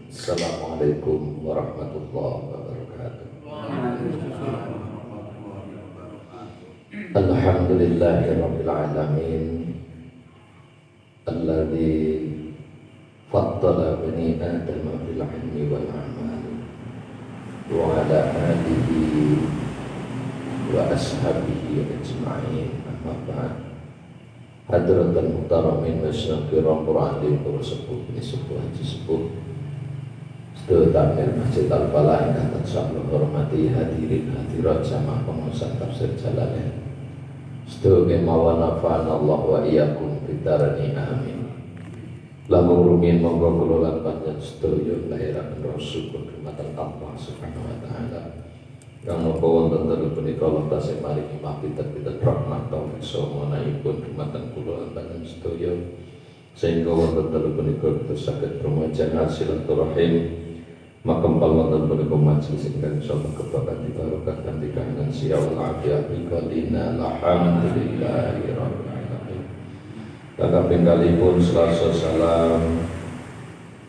Assalamualaikum warahmatullahi wabarakatuh. Alhamdulillahirabbil alamin alladzi faddala bani adama bil ilmi wal amal wa ala alihi wa ashabihi ajma'in. Amma ba'd. Hadratul muhtaramin masyaayikhul Qur'an di sepuh ini sebuah haji sepuh Sedaya takmir Masjid Al-Falah ingkang tansah kula hormati hadirin hadirat jamaah pengusaha tafsir Jalalain. Sedaya kemawon nafa'ana Allah wa iyyakum bidarani amin. Lamun rumiyin monggo kula lan panjenengan sedaya lahiraken rasul dumateng Allah Subhanahu wa taala. Kang napa wonten dalem punika Allah tasih maringi mapiter-piter rahmat taufik sawanipun dumateng kula lan panjenengan sedaya sehingga wonten dalem punika kita saged rumajan silaturahim. Makempal wonten punika majelis ingkang insyaallah kebakan dibarokah kanthi kahanan siawal afiyat biqadina alhamdulillahi rabbil alamin. Kakaping kalipun selasa salam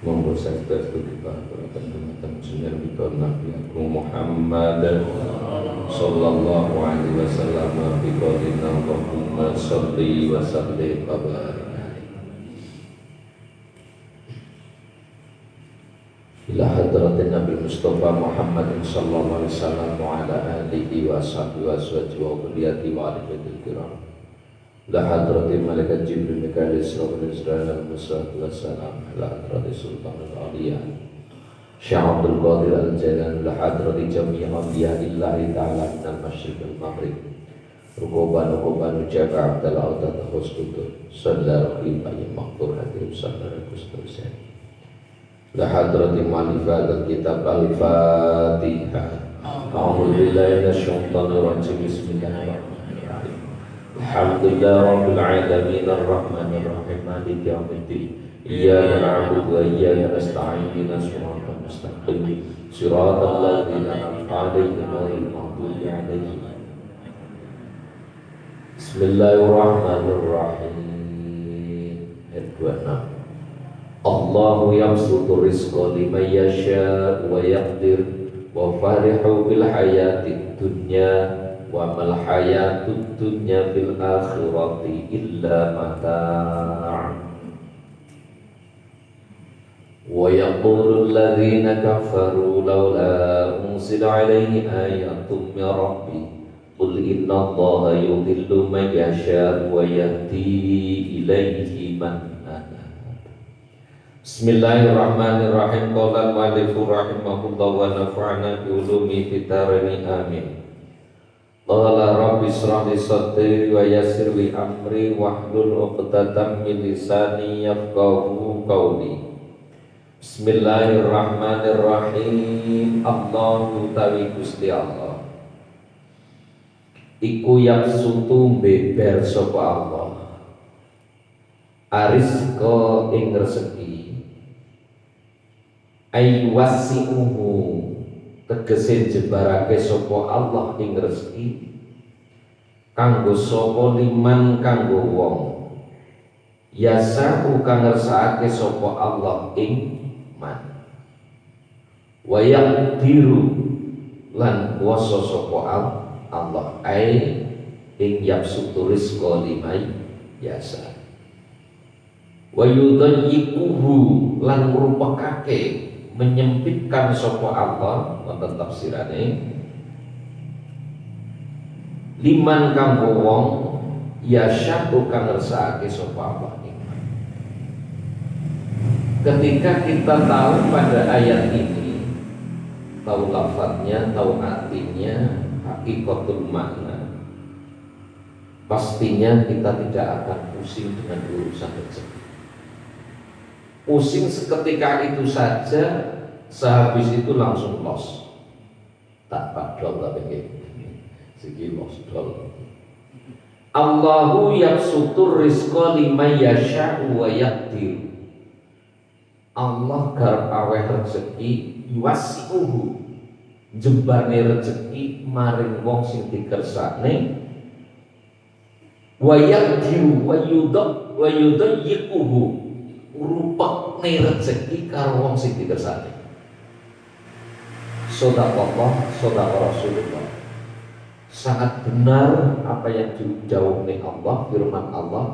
monggo saestu dibarokahken dumateng sunnar Nabi Agung Muhammad sallallahu alaihi wasallam biqadina Allahumma shalli wa sallim wa barik ila hadratin Nabi Mustafa Muhammad sallallahu alaihi wasallam wa ala alihi wa sahbihi wa azwajihi wa dhurriyyatihi wa ali baitil kiram. Ila hadratin malaikat Jibril Mikail Israfil Israil wassalatu wassalam ala hadratin Sultanul Awliya Syekh Abdul Qadir Al-Jailan ila hadratin jami'i awliyaillahi ta'ala minal masyriq wal maghrib. Rukuban ucapa Abdul Autat Husnuddin sallallahu alaihi wa hadir sallallahu alaihi la hadrati malifat kitab al-Fatihah. A'udzu billahi minasyaitonir rajim. Bismillahirrahmanirrahim. Alhamdulillahi rabbil alamin arrahmanir rahim maliki yaumiddin. Iyyaka na'budu wa iyyaka nasta'in ihdinas siratal mustaqim siratal ladzina an'amta 'alaihim ghairil maghdubi 'alaihim. Bismillahirrahmanirrahim. Ayat 26. Allahu yabsutu rizqa liman yasha wa yaqdir wa farihu bil hayatid dunya wa mal hayatud dunya fil akhirati illa mata'. Wa yaqulu alladhina kafaru lawla unzila alayhi ayatun min rabbi qul inna Allaha yudhillu man yasha wa yahdi ilayhi man. Bismillahirrahmanirrahim. Qala al-mu'allifu rahimahullah wa nafa'ana bi ulumi fid dharain amin. Qala rabbi ishrah li sadri wa yassir li amri wahlul 'uqdatam min lisani yafqahu qawli. Bismillahirrahmanirrahim. Allahu tawi Gusti Allah iku yang sutu beber sapa Allah arizqa ing rezeki aywasi'uhu tegese jebarake sapa Allah ing rezeki kanggo sapa liman kanggo wong yasa'u kang ngersakake sapa Allah ing man wa yaqdiru lan kuwasa sapa Allah ai ing yabsutu rizqa liman yasa wa yudayyiquhu lan ngrupakake menyempitkan sapa Allah wonten tafsirane liman kanggo wong yasya'u kang ngersakake sapa Allah. Ketika kita tahu pada ayat ini, tahu lafadznya, tahu artinya, hakikatul makna, pastinya kita tidak akan pusing dengan urusan rezeki. Pusing seketika itu saja, sehabis itu langsung loss. Tak padol tapi segi loss dol. Allahu yabsutur rizqa liman yasha'u wa yaqdir. Allah garap aweh rezeki yuwasi'uhu, jembarne rezeki maring wong sing dikersakne wa yaqdiru wa yudayyiquhu, rupak nih rezeki karo wong sing dikersani. Sadaqallah, sadaqah Rasulullah. Sangat benar apa yang didhawuhi Allah, firman Allah,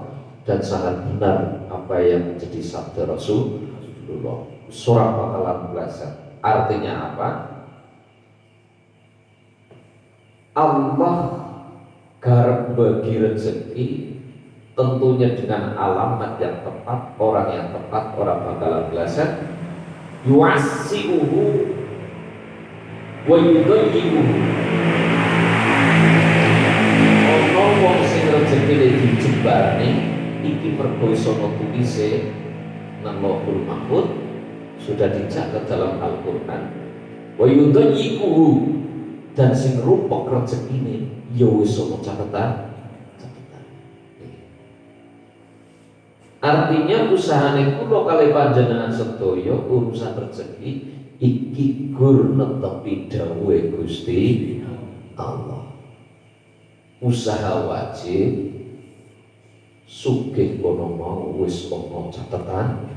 dan sangat benar apa yang menjadi sabda Rasulullah. Surah Bakalan belasan. Artinya apa? Allah garap bagi rezeki tentunya dengan alamat yang tepat, orang yang tepat, orang bakalan belasan. Yu'assi'uhu wa yudayyi'uhu. Ono wong sing rezekine dijebani iki mergo iso tulise nang Lauhul Mahfuz, sudah dicatat dalam Al-Qur'an. Wa yudayyi'uhu, dan sing rupek rezekine ya wis ana catatan. Artinya usahane kula kali panjenengan sedaya urusan rezeki iki gur netepi dawuhe Gusti Allah. Usaha wajib sugih kono mau wis ana catatan.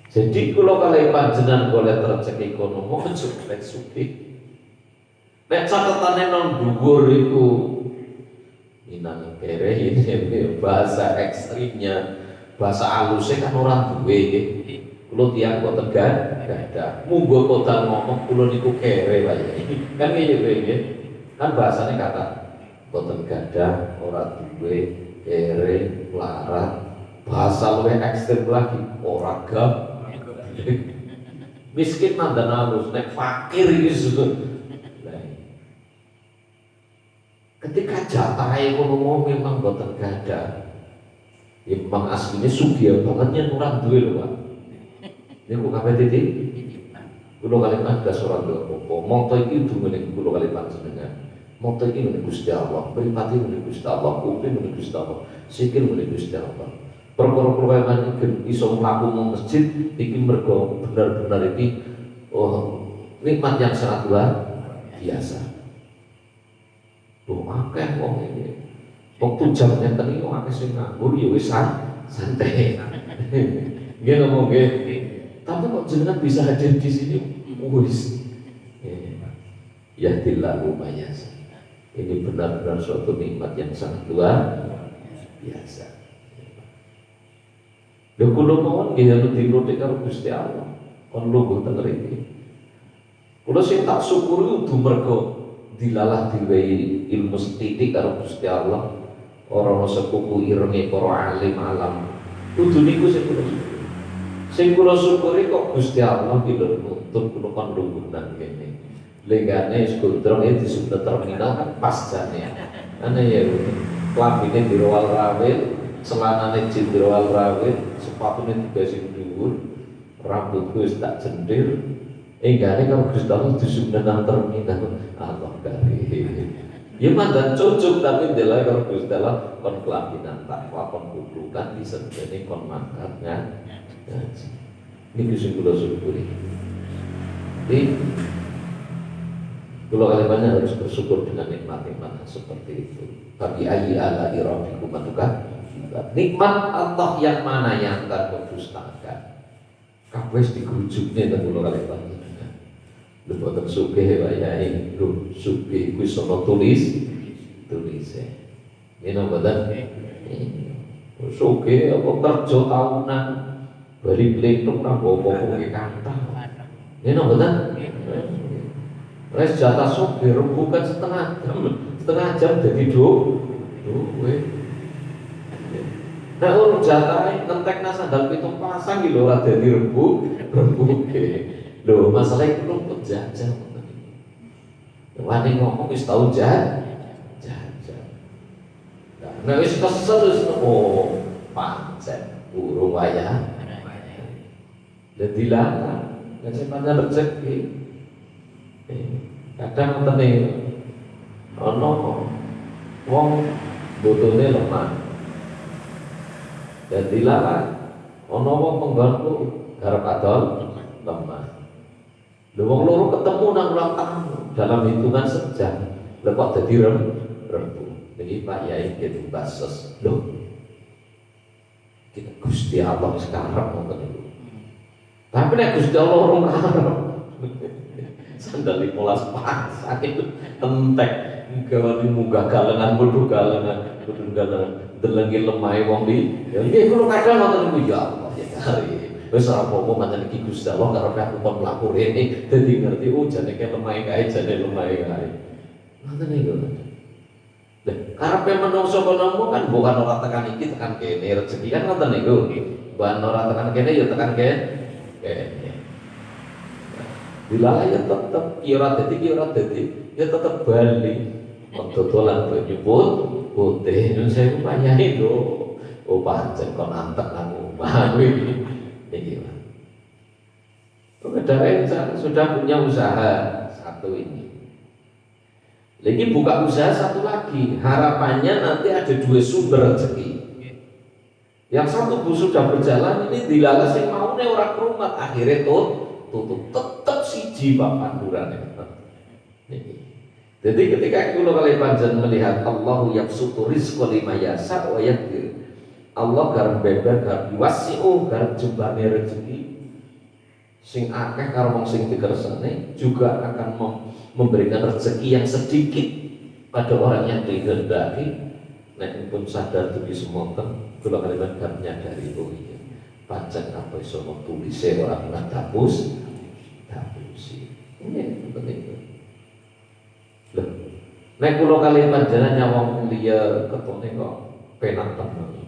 Jadi kula kali panjenengan golek rezeki kono mau sugih. Nek catatane nang dhuwur iku Minang kere ini bahasa ekstrimnya, bahasa halusnya kan orang duwe nggih. Kulo tiyang boten gadah. Munggo kota ngomong kulo niku kere wae. Kan ngene nggih. Kan bahasane kata boten gadah, ora duwe, kere, larat. Bahasa luwih ekstrim lagi, ora gab. Miskin mandan halus, nek fakir iki ketika jatahe kono memang boten gadah. Ya memang aslinya sugih bangetnya nurang duwe lho, Pak. Niku kabeh titik. Kulo kali mandas ora apa-apa. Moto iki dumene kulo kali panjenengan. Moto iki meneh Gusti Allah, mripate meneh Gusti Allah, kuping meneh Gusti Allah, sikil meneh Gusti Allah. Perkara-perkara iki iso mlaku nang masjid iki mergo benar-benar iki nikmat yang sangat luar biasa. Akeh wong iki. Waktu jam ngeten iki akeh sing nganggur ya wis santai. Nggih ngomong nggih. Tapi kok jenengan bisa hadir di sini wis. Ya dilalu mayas. Ini benar-benar suatu nikmat yang sangat luar biasa. Lha kula mawon nggih anu dirutik karo Gusti Allah. Kon lungguh teng mriki. Kula sing tak syukuri udu mergo dilalah diwehi ilmu setitik karo Gusti Allah, ora ana sepupu irenge para alim alam. Kudu niku sing kula syukuri. Sing kula syukuri kok Gusti Allah iki lho nuntun kula kon lungguh nang kene. Lenggane skuter iki disebut terminal kan pas jane. Ana ya klambine dirowal rawil, celanane jindrowal rawil, sepatune digasih dhuwur, rambutku wis tak jendir. Enggane kalau Gusti Allah disebut nang terminal. Allah karim. Ya mandan cocok tapi delay kalau Gusti Allah kon kelambinan takwa kon kudukan disebene kon mangkat ngaji. Niki sing kula syukuri. Jadi kula kali banyak harus bersyukur dengan nikmat-nikmat seperti itu. Tapi ayyi ala rabbikum matuka. Nikmat Allah yang mana yang tak berdustakan. Kabeh digrujukne nang kula kali banyak. Lu boten sugih wae yai, lu sugih kuwi sono tulise. Ngene boten. Sugih apa kerja tahunan bali plentung nang apa-apa nggih kathah. Ngene boten. Res jatah sugih rembukan setengah jam dadi duwe. Nah urung jatahe ngentekna sandal pitung pasang iki lho ora dadi rembuke. Loh, masalah itu belum penjajah. Wani ngomong wis tau jajah. Nah wis kesel wis pancen urung wayah. Dadi larang, kesempatan rezeki. Kadang ngoten ana wong botone lemah. Dadi larang. Ana wong penggonku garap adol lemah. Wong loro ketemu nang ulang tahun dalam hitungan sejam, kok dadi rembu. Niki Pak Yai gitu basos. Lho. Kita Gusti Allah sekarang ngoten niku. Tapi nek Gusti Allah urung karep. Sandal 15 pasang itu entek gawe munggah galengan mlebu galengan delengi lemah wong di. Ya nggih kula kadang ngoten niku ya Allah ya kari. Wis ora apa-apa pancen iki Gusti Allah karepe aku kon mlaku rene dadi ngerti jane ke lemah kae jane lemah kae. Ngoten niku. Lah karepe menungso kono kan bukan ora tekan iki tekan kene rezeki kan ngoten niku. Bukan ora tekan kene ya tekan kene. Bila ya tetap kira dadi ya tetap bali dodolan banyu putih nyun saya upayane lho pancen kon antek nang omah iki Saudara sudah punya usaha satu ini lagi buka usaha satu lagi harapannya nanti ada 2 sumber rezeki yang satu sudah berjalan ini dilalas yang mau nih orang kerumat akhirnya tutup tetap siji bapak pandurane. Jadi ketika kula kali panjen melihat Allah yabsutu rizqa liman yasha wa yaqdir. Allah garap beber garap wasi'u garap jembane rezeki sing akeh karo wong sing dikersane juga akan memberikan rezeki yang sedikit pada orang yang dikehendaki. Nek pun sadar tuh semonten kula kali garap nyadari iki. Pancen apa iso tulise ora pernah dapus. Ini penting. Loh, nek kula kali panjenengan wong liya ketone kok penak tenan.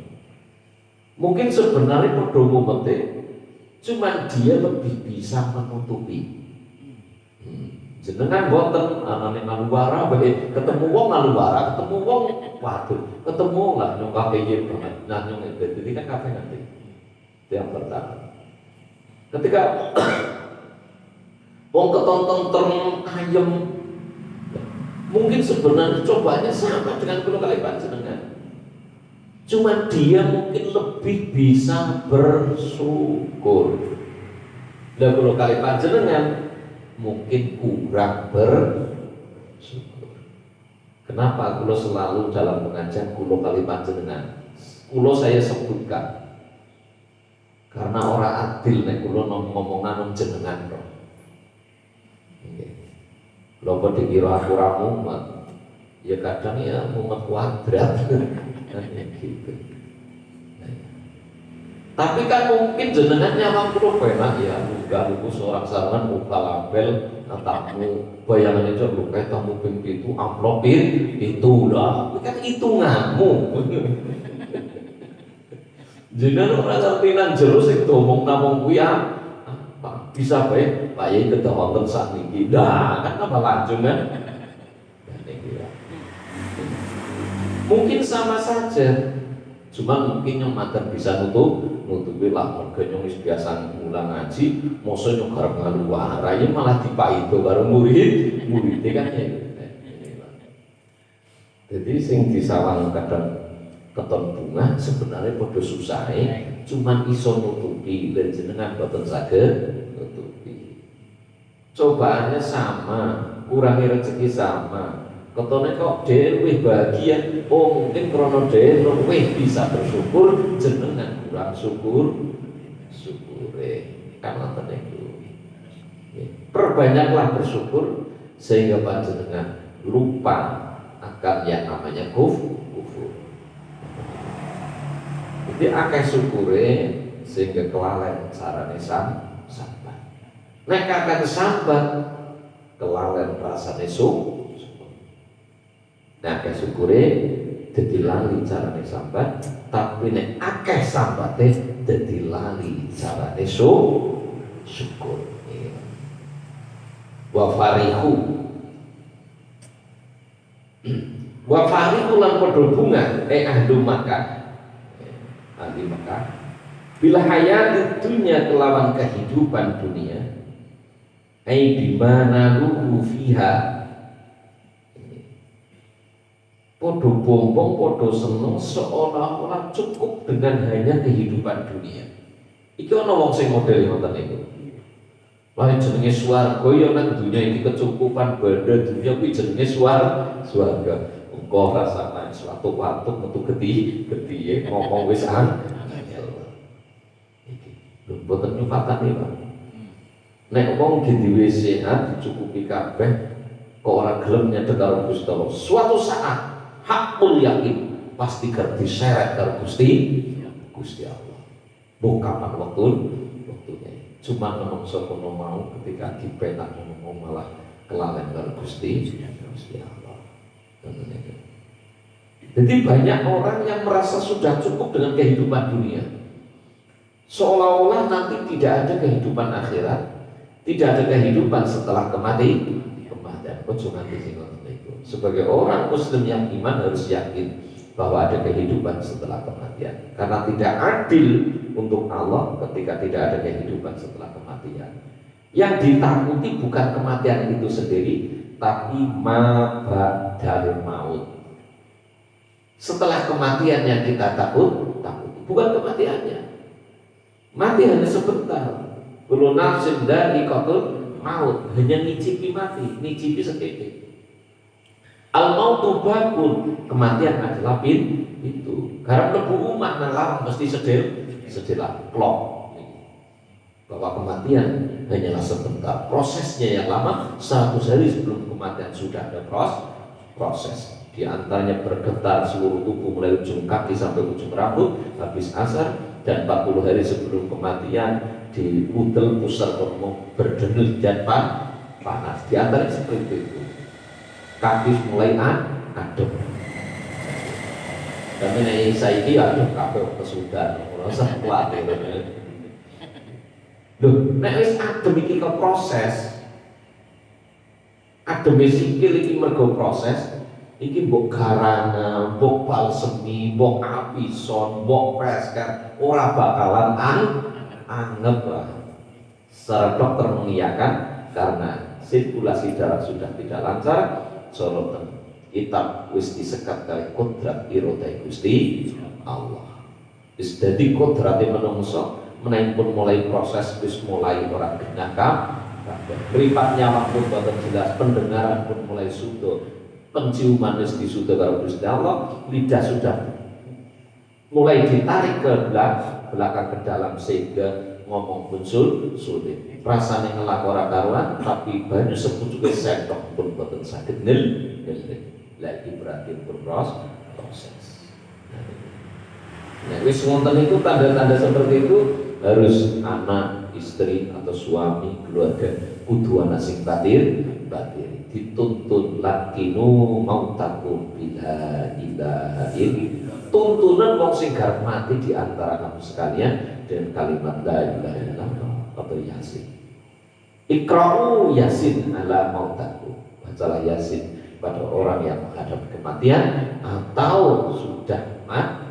Mungkin sebenarnya padha mumete, cuman dia lebih bisa menutupi. Jenengan boten anane ngaluwara bae ketemu wong ngaluwara, ketemu wong waduh, ketemu lah nyong kabeh banget. Nah nyong itu kan kabeh nanti. Yang pertama ketika wong ketonton term ayem mungkin sebenarnya cobanya sama dengan kulo kali panjenengan cuma dia mungkin lebih bisa bersyukur dan kulo kali panjenengan mungkin kurang bersyukur. Kenapa kulo selalu dalam pengajian kulo kali panjenengan kulo saya sebutkan karena orang adil nek kula ngomongan jenengan kok. Nggih. Lha kok dikira aku ra mumet. Ya kadang ya mumet kuadrat. Gitu. Tapi kan mungkin jenengan nyawang kula penak ya, enggak niku seorang sarangan muka label tamu bayangan itu lho kayak tamu ping 7 amplop itu lah. Kan hitunganmu. Jenengan ora ngerti nang jero sing domong namung kuwi apa bisa bae Pak Yai kedah wonten sakniki. Lah kan tambah lanjung kan. Mungkin sama saja. Cuma mungkin yang mater bisa nutupi lah mergo nyong wis biasa mulang ngaji, mosok nyong arep ngaluwara ya malah dipaido karo murid kan ya. Jadi sing disawang kadang keton bunga sebenarnya podo susahnya cuman iso nutupi dan jenengan boten saged nutupi. Cobaannya sama, kurangi rezeki sama. Ketone kok dhewe bahagia, mungkin krono dhewe bisa bersyukur, jenengan kurang syukure. Kan ngoten niku. Perbanyaklah bersyukur sehingga panjenengan lupa akan yang namanya kufur. Jadi akeh syukure sehingga kelalen carane sambat. Nek akeh sambat kelalen rasane syukur. Nek akeh syukure dadi lali carane sambat, tapi nek akeh sambate dadi lali carane syukur. Wa farihu lan padha bunga ahlu Makkah. Ahli Makkah bila hayat dunia kelawan kehidupan dunia ai bimana luhu fiha podo bombong podo seneng seolah-olah cukup dengan hanya kehidupan dunia. Iki ana wong sing model ngoten niku. Wah jenenge swarga ya nang dunia iki kecukupan benda dunia kuwi jenenge swarga. Engko rasane suatu waktu metu gede ngomong wis iki. Lho boten nyupatane Pak. Nek wong duwe sehat dicukupi kabeh kok ora gelem nyedek karo Gusti Allah. Suatu saat hakul yakin pasti kerep diseret karo Gusti Allah. Bukan waktunya. Cuma menungso kono mau ketika dipenak mau malah kelalen karo Gusti Allah. Jadi banyak orang yang merasa sudah cukup dengan kehidupan dunia. Seolah-olah nanti tidak ada kehidupan akhirat. Tidak ada kehidupan setelah kematian. Sebagai orang Muslim yang iman harus yakin bahwa ada kehidupan setelah kematian. Karena tidak adil untuk Allah ketika tidak ada kehidupan setelah kematian. Yang ditakuti bukan kematian itu sendiri, tapi ma ba'dal maut. Setelah kematian yang kita takut bukan kematiannya. Mati hanya sebentar. Kullu nafsin dha'iqatul maut, hanya ngicipi mati, ngicipi seketik. Al-mautu bakun, kematian adalah itu. Karena lebu umat nalar mesti sedih plok. Bahwa kematian hanyalah sebentar. Prosesnya yang lama, 100 hari sebelum kematian sudah ada proses. Di antaranya bergetar seluruh tubuh mulai ujung kaki sampai ujung rambut habis asar, dan 40 hari sebelum kematian di udel pusar kormo berdenyut dan panas. Di antaranya seperti itu. Kaki mulai adem. Tapi nek saiki aduh kabeh kesudan, ora usah kuwatir. Lho, nek wis adem iki kok proses. Adem sikil iki mergo proses. Iki mbok garana, mbok balsemi, mbok apison, mbok preskan, ora bakalan anggap lah. Secara dokter mengiyakan karena sirkulasi darah sudah tidak lancar, sorotan kitab wis disekat kali kodrat irodai Gusti Allah. Wis dadi kodrate menungso menawi pun mulai proses wis mulai ora genah mripatnya waktu boten jelas, pendengaran pun mulai sudo, penciuman wis disudo karo Gusti Allah, lidah sudah mulai ditarik ke belakang ke dalam sehingga ngomong pun sulit. Rasanya ngelak ora karuan, tapi banyak sepucuk sendok pun boten saged nil. Lagi berarti proses. Nah, wis wonten itu tanda-tanda seperti itu harus anak, istri atau suami, keluarga kudu ana sing batir, dituntun lakinu mautakum bila ilaha illallah. Tuntunan wong sing garap mati di antara kamu sekalian dengan kalimat la ilaha illallah atau Yasin. Iqra'u Yasin ala mautakum. Bacalah Yasin pada orang yang menghadapi kematian atau sudah mati.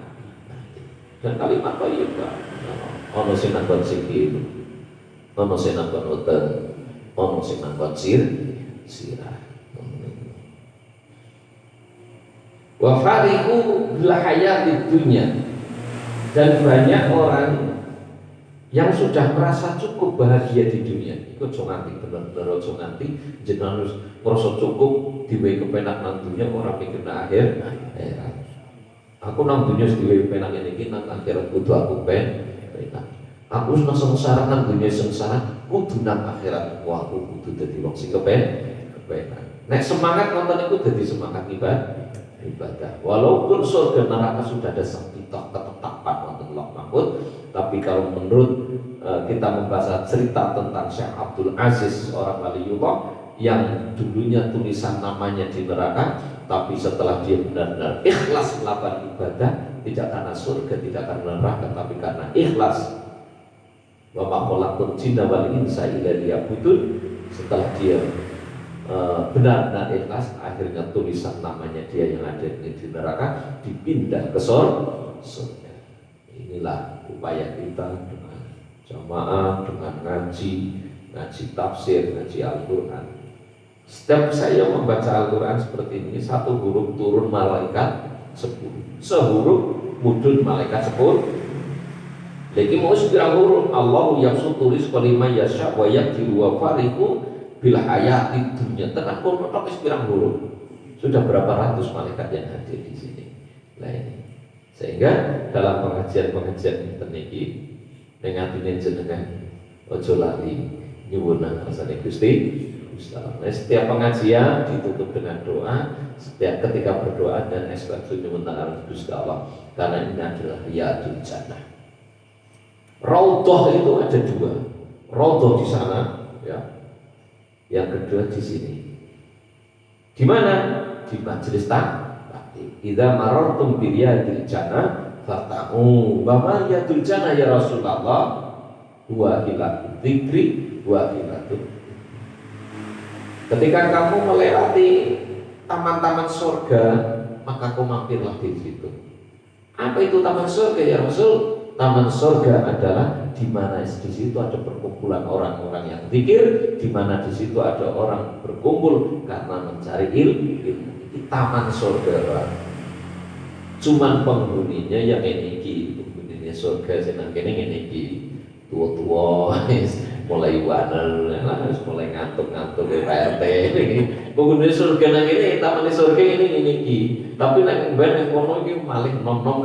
Dan kalimat thayyibah. Ono sing nanggon sikil, ono sing nanggon utek, ono sing nanggon sirah. Wa fariqu bil hayatid dunya. Dan banyak orang yang sudah merasa cukup bahagia di dunia. Iku aja nganti bener-bener aja nganti jenengan harus merasa cukup diwehi kepenak nang dunia ora mikir nang akhir. Aku nang dunia diwehi kepenak iki nang akhirat kudu aku penak. Aku wis sengsara nang dunia sengsara kudu nang akhirat aku kudu dadi wong sing kepenak. Nek semangat nonton iku dadi semangat ibadah. Walaupun surga neraka sudah ada sepitoh ketetapan wonten Allah Mahfud, tapi kalau menurut kita membaca cerita tentang Syekh Abdul Aziz, seorang waliullah yang dulunya tulisan namanya di neraka, tapi setelah dia benar-benar ikhlas melakukan ibadah, tidak karena surga, tidak karena neraka, tapi karena ikhlas. Wa ma khalaqtul jinna wal insa illa liya'budun. Setelah dia benar-benar ikhlas, akhirnya tulisan namanya dia yang ada di neraka dipindah ke surga. Inilah upaya kita dengan jamaah, dengan ngaji tafsir, ngaji Al-Quran. Setiap saya membaca Al-Quran seperti ini, satu huruf turun malaikat 10, sehuruf mudun malaikat 10. Lagi mau sepirang huruf Allahu yabsutu rizqa liman yasha wa yaqdiru wa fariqu bil hayati dunya. Tenan kono tok sepirang huruf. Sudah berapa ratus malaikat yang hadir di sini. Nah ini. Sehingga dalam pengajian-pengajian niki nengatine jenengan ojo lali nyuwun kersane Gusti Allah. Nah, setiap pengajian ditutup dengan doa, setiap ketika berdoa dan ekspektasi nyuwun Gusti Allah, karena ini adalah riyadul jannah. Raudhah itu ada dua, raudhah di sana, ya. Yang kedua di sini. Di mana? Di majelis taklim. Idza marartum bi riyadil jannah fata'u. Wa ma riyadul jannah ya Rasulullah? Wa ila dzikri wa ila. Ketika kamu melewati taman-taman surga, maka kau mampirlah di situ. Apa itu taman surga ya Rasul? Taman surga adalah di mana di situ ada perkumpulan orang-orang yang zikir, di mana di situ ada orang berkumpul karena mencari ilmu. Taman surga. Cuman penghuninya yang ini, penghuninya surga senang kene iki. Tua-tua, mulai waner, mulai ngantuk-ngantuk PRT. Penghuni surga nang ini, taman surga ini. Tapi nek ben kono iki malih nom-nom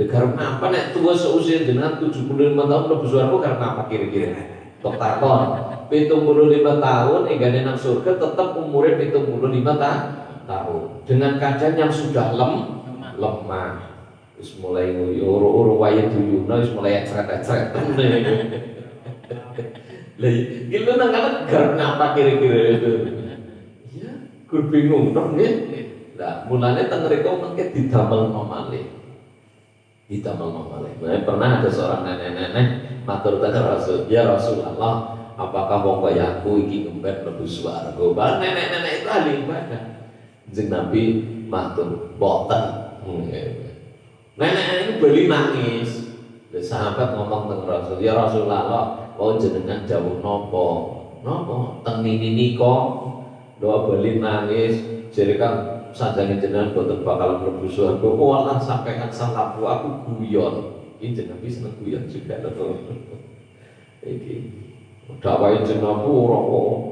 karena apa nek tua seusia dengan 75 tahun lebih suaraku karena apa kira-kira? Tok takon 75 tahun enggak nang surga tetap umurnya 75 tahun dengan keadaan yang sudah lemah. Wis mulai uru-uru wae duyuna wis mulai ecret-ecret. Lah iki lho nang karena apa kira-kira itu? Ya, kur bingung dong nggih. Lah mulane teng mriko mengke didamel malih. Nah, pernah ada seorang nenek-nenek matur teng Rasul, ya Rasulullah, apakah wong kaya aku iki ngempet mlebu swarga? Bah nenek-nenek itu ahli ibadah. Jeneng Nabi matur, boten. Nenek ini beli nangis. Sahabat ngomong teng Rasul, ya Rasulullah, kau jenengan dawuh napa? Napa? Teng nika doa beli nangis, jere Kang sanjane jenengan boten bakal mlebu swarga. Walah sampaikan salaku aku guyon. Iki jenengan wis seneng guyon juga lho. Iki dakwahe jenengan ora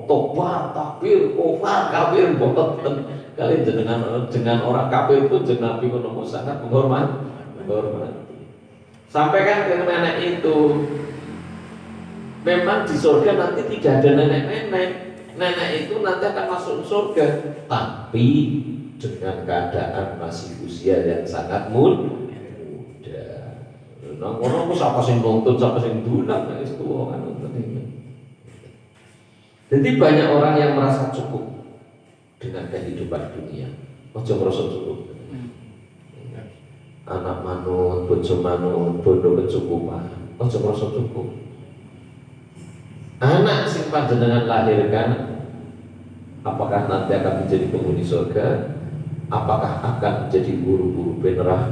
tobat takbir kafir boten kali jenengan dengan orang kafir itu jenengan ngono sangat menghormati. Sampaikan ke nenek itu. Memang di surga nanti tidak ada nenek-nenek. Nenek itu nanti akan masuk surga, tapi dengan keadaan masih usia yang sangat muda. Nah, orang ku siapa sing nuntut, siapa sing dulang, itu kan nuntut ini. Jadi banyak orang yang merasa cukup dengan kehidupan dunia. Ojo merasa cukup. Anak manut, bojo manut, bondo kecukupan. Ojo merasa cukup. Anak sing panjenengan lahirkan, apakah nanti akan menjadi penghuni surga? Apakah akan menjadi guru-guru neraka?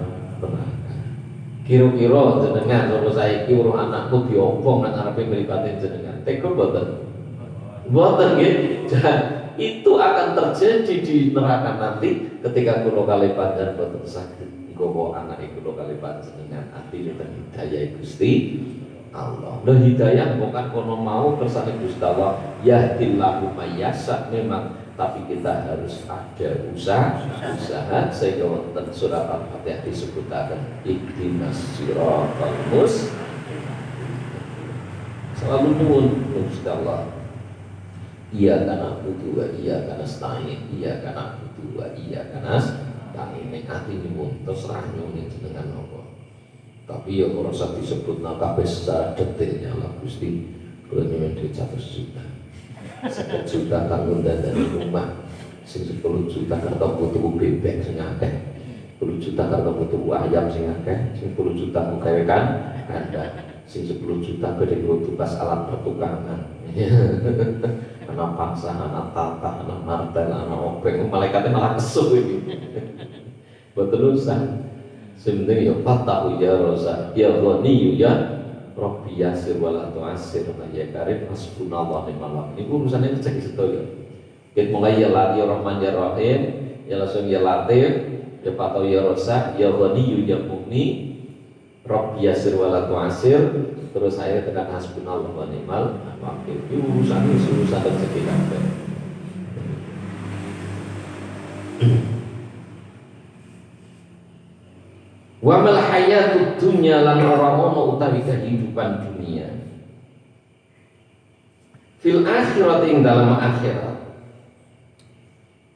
Kira-kira jenengan kalau saiki urung anakku diompong nang ngarepe mripatin jenengan. Teko mboten? Mboten nggih. Itu akan terjadi di neraka nanti ketika kula kalih panjenengan boten saged nggawa anak iku kalih panjenengan atine teng hidayah Gusti Allah. Lho hidayah bukan kono mau kersane Gusti Allah, yahdillahu mayyasha memang, tapi kita harus ada usaha sehingga wonten surat Al-Fatihah disebutaken ihdinas siratal mustaqim. Selalu nuwun Gusti Allah. Iyyaka na'budu wa iyyaka nasta'in. Iyyaka na'budu wa iyyaka nasta'in. Nek ati nyuwun terserah nyuwun jenengan napa. Tapi ya ora usah disebutna kabeh secara detailnya lah Gusti. Kula nyuwun 100 juta. 1 juta kanggo dandani rumah, sing 10 juta kanggo tuku bebek sing akeh, 10 juta kanggo tuku ayam sing akeh, sing 10 juta kanggo gawe kandang, sing 10 juta badhe tukas alat pertukangan. Anak paksa, anak tata, anak martel, anak obeng, malaikatnya malah kesuh ini. Betul usah. Sebenarnya ya fatahu ya rosa, ya ghani ya Rabbi yasir wala tu'asir ya karim hasbunallah ni'mal wakil. Ini urusannya itu cek sedaya. Kita mulai ya lati rahman ya rahim, ya langsung ya latif, ya fatahu ya rosa, ya ghani ya mugni, Rabbi yasir wala tu'asir. Terus saya tekan hasbunallah wa ni'mal wakil. Ini urusan rezeki kabeh. Wa mal hayatud dunya lan ora ono utawi kehidupan dunia fil akhirat ing dalam akhirat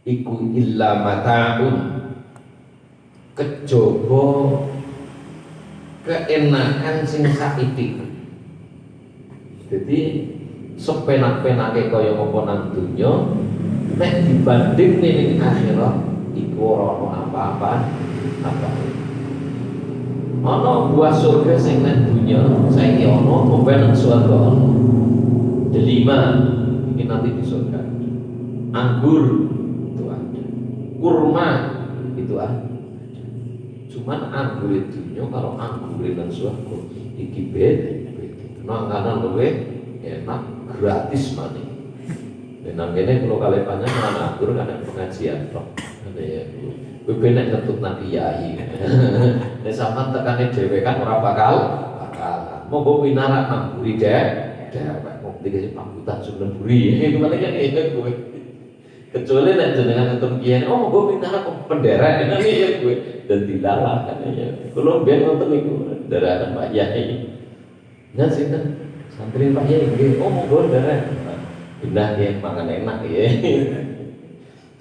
iku illa mata'un kejaba keenakan sing saithik. Jadi sepenak-penake kaya apa nang dunya nek dibanding ning akhirat iku ora ono apa-apa. Ana buah surga sing nang dunya saiki ono, apa nang swarga ono. Delima iki nanti di surga. Anggur itu ada. Kurma itu ada. Cuman anggur dunya karo anggur nang swarga iki beda. Makanan luwih enak gratis maning. Nang kene kalau kalian panjang anggur kan pengajian tok. Ya, kowe nek ketut nanti yai. Nek sampean tekane dhewe kan ora bakal. Monggo pinarak nang buri dewek kok dikasih pambutan sebelum buri. Gimana kan enak kowe. Kecuali nek jenengan ketemu kiai, oh monggo pinarak penderek ngene ya kowe dan dilarang kan ya. Kulo ben wonten niku darakan Pak Yai. Nggak sih kan santri Pak Yai nggih, oh monggo derek. Pindah ya makan enak ya.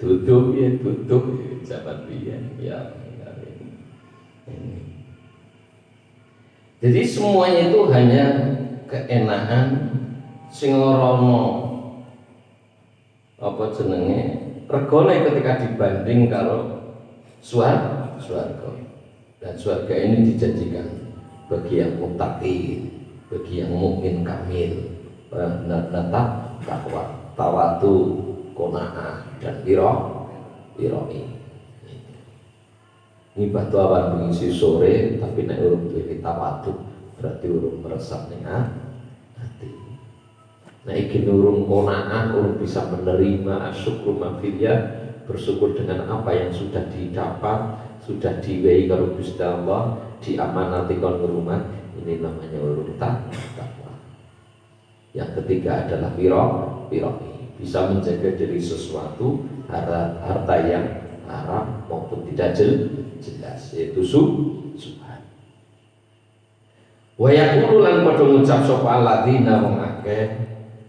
Duduk zaman biyen ya. Jadi semuanya itu hanya keenakan sing orono apa jenenge regane ketika dibanding kalau swarga. Dan swarga ini dijanjikan bagi yang muttaqin, bagi yang mukmin kamil, benar-benar takwa, tawadu, qanaah dan iroi. Ini batu awan mengisi sore, tapi nek urung duwe tawadu berarti urung meresap ning hati. Nek iki urung qanaah, urung bisa menerima asyukru mafillah, bersyukur dengan apa yang sudah didapat, sudah diwehi karo Gusti Allah, diamanati kon rumah, ini namanya urung takwa. Yang ketiga adalah wiroi, bisa menjaga dari sesuatu harta yang haram maupun tidak jelas, yaitu subhan. Wa yaqulu lan padha ngucap sapa alladzina wong akeh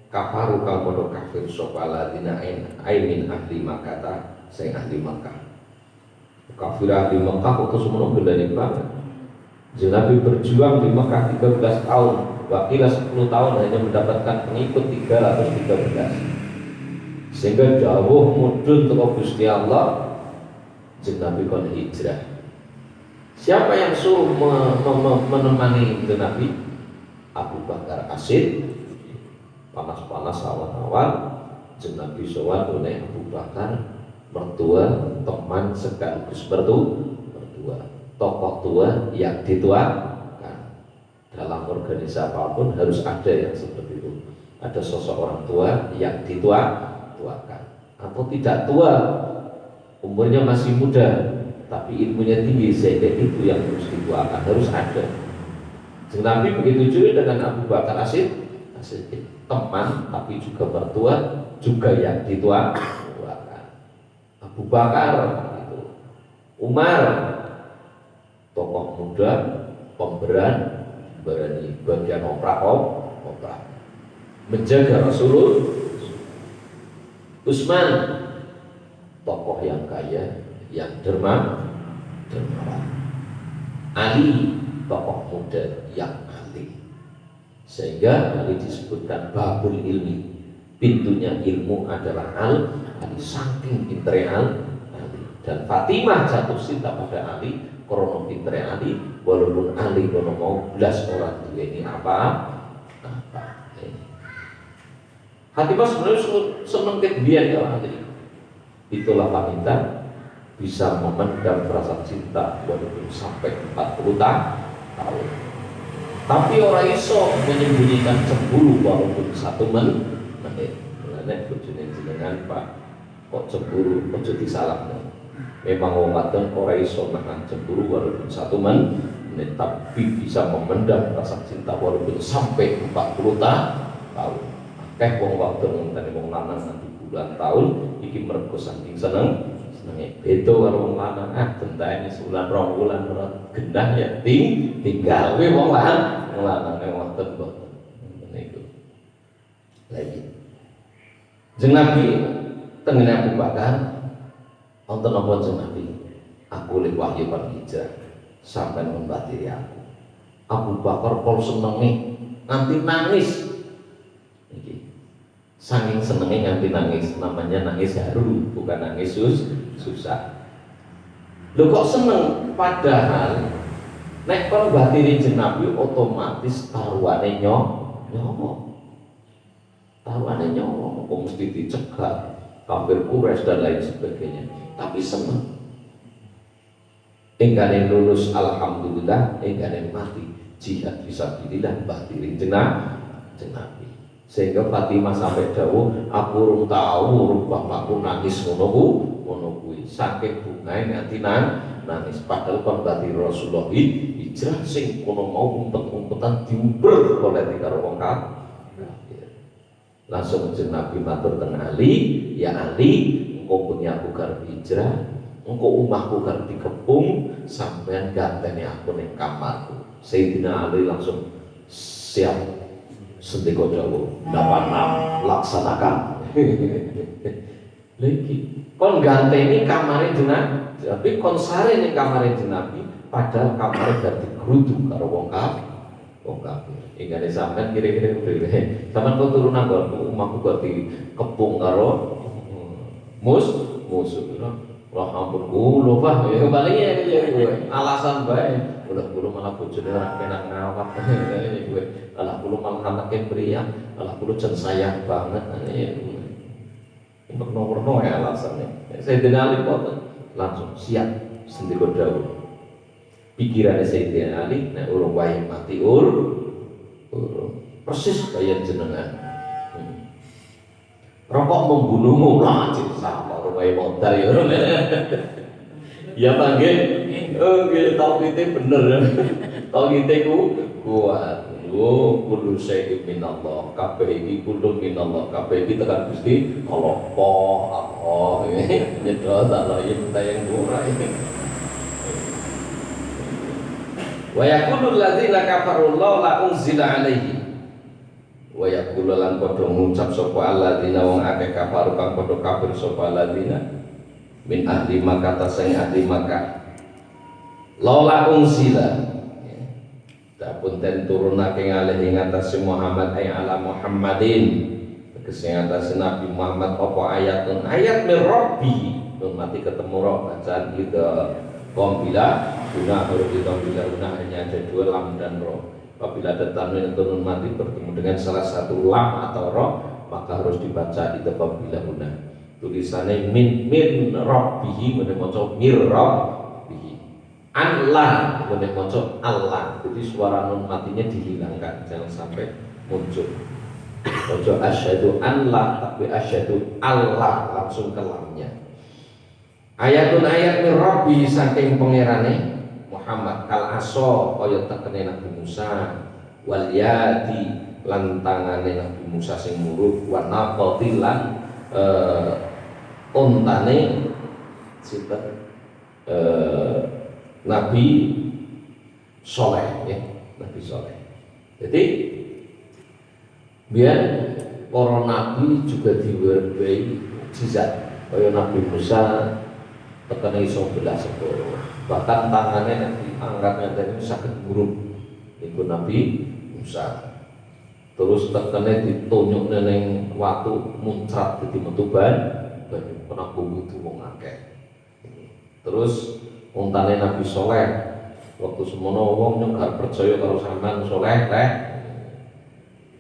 kafaru kang padha kafir sapa alladzina min ahli Makkah sing ahli Makkah. Kafir ahli Makkah kok semono gendane banget. Nabi berjuang di Makkah 13 tahun, wakilah 10 tahun hanya mendapatkan pengikut 313. Sehingga dawuh mudhun teko Gusti Allah, Nabi kon hijrah. Siapa yang suruh menemani Nabi? Abu Bakar Asid. Panas-panas awan-awan, Nabi sowan oleh Abu Bakar, mertua, teman sekaligus mertua, tokoh tua yang dituakan. Dalam organisasi apapun harus ada yang seperti itu. Ada sosok orang tua yang dituakan, atau tidak tua, umurnya masih muda, tapi ilmunya tinggi, sehingga itu yang harus dituakan, harus ada. Nabi begitu juga dengan Abu Bakar Asid, teman tapi juga mertua, juga yang dituakan. Abu Bakar itu, Umar, tokoh muda, berani bagian oprah, menjaga Rasulullah. Utsman, tokoh yang kaya, yang dermawan. Ali, tokoh muda yang alim. Sehingga Ali disebutkan babul ilmi, pintunya ilmu adalah Ali, saking pinternya Ali. Dan Fatimah jatuh cinta pada Ali karena pinternya Ali, walaupun Ali kalau mau belas orang ini apa. Fatimah sebenarnya seneng kebiayaan ya Ali. Itulah wanita bisa memendam rasa cinta walaupun sampai 40 tahun. Tapi orang iso menyembunyikan cemburu walaupun 1 menit. Nek bojone jenengan Pak, kok cemburu ojo disalahno. Memang wong wadon ora iso nahan cemburu walaupun 1 menit, tapi bisa memendam rasa cinta walaupun sampai 40 tahun. Akeh wong wadon ngenteni wong lanang nanti bulan tahun iki mergo saking senenge beda karo wong lanang gentene sebulan 2 bulan gendah ya tinggal wong lanang wadon boten niku. Lagi Jeneng Nabi tengene Abu Bakar wonten napa jeneng Nabi? Aku lek wahyu kon hijrah sampean membatiri aku. Abu Bakar kol senenge nganti nangis. Iki saking senenge nganti nangis, namanya nangis haru, bukan nangis susah. Lho kok seneng, padahal nek kon batiri jeneng Nabi otomatis taruhane nyawa. Taruhane nyawa kok mesti dicegat, kafir Quraisy dan lain sebagainya. Tapi seneng. Enggane lulus alhamdulillah, enggane mati jihad fisabilillah batiri jeneng Nabi. Sehingga Fatimah sampai dawuh, aku urung tahu urung bapakku nangis ngono kuwi. Saking bungae nganti nangis padahal kon batiri Rasulullah hijrah sing kono mau umpet-umpetan diuber oleh karo wong kafir. Langsung jeneng Nabi matur teng Ali, ya Ali, engko punya aku karep hijrah, engko omahku karep dikepung, sampean ganteni aku ning kamarku. Sayyidina Ali langsung siap sendika dawuh, "Napan laksanakan." Lagi kon ganteni kamare jeneng, tapi kon sare ning kamare jeneng Nabi, padahal kamare dadi gruduk karo wong kafir. Ingane sampean kira-kira dhewe. Sampeyan kok turun nang omahku kok dikepung karo musuh. Wah ampun kula Pak, ya kembali ya alasan bae. Kula malah bojone ora kenak ngawak. Alah kula malah anake priya, alah kula jan sayang banget. Untuk nomor ya alasannya. Sayyidina Ali kok langsung siap sendika dawuh. Pikirannya Sayyidina Ali nek urung wae mati persis kaya jenengan. Rokok membunuhmu lah, sama urung wae modal ya. Ya panggil, nggih tauhide bener. Tauhide ku kuat. Kullu syai'in minallah, kabeh iki kullu minallah, kabeh iki tekan Gusti Allah. Nyedot Allah yen tayang ora iki. Wa yaqulul ladzina kafaru la unzila alaihi. Wa yaqulu lan padha ngucap sapa alladzina wong akeh kafaru kang padha kafir sapa alladzina min ahli Makkah sing ahli Makkah. La unzila dapun ten turunake ngalih ing atas Muhammad ay ala Muhammadin tegese atas Nabi Muhammad apa ayatun ayat min Rabbi mati ketemu roh bacaan kita Qambila guna huruf qambila guna hanya ada dua lam dan roh. Apabila ada tanwin turun mati bertemu dengan salah satu lam atau roh maka harus dibaca itu qambila guna. Tulisannya min rabbihi meneh maca mir rabbihi. Allah meneh maca Allah. Jadi suara nun matinya dihilangkan jangan sampai muncul. Maca asyhadu an la tapi asyhadu Allah langsung ke lamnya. Ayatun ayat min Rabbi saking pangerane Muhammad kal aso kaya tekene Nabi Musa wal yadi lan tangane Nabi Musa sing murub wa naqati lan ontane sinten Nabi Soleh ya Nabi Soleh. Jadi biar para nabi juga diwerbai mukjizat kaya Nabi Musa tekane iso belah sepuro. Bahkan tangannya nanti angkatnya tadi sakit buruk. Itu Nabi Musa. Terus tekane ditunjuk neng watu muncrat di metuban banyu kena butuh wong akeh. Terus untane Nabi Soleh waktu semono wong nyong gak percaya karo sampean soleh teh.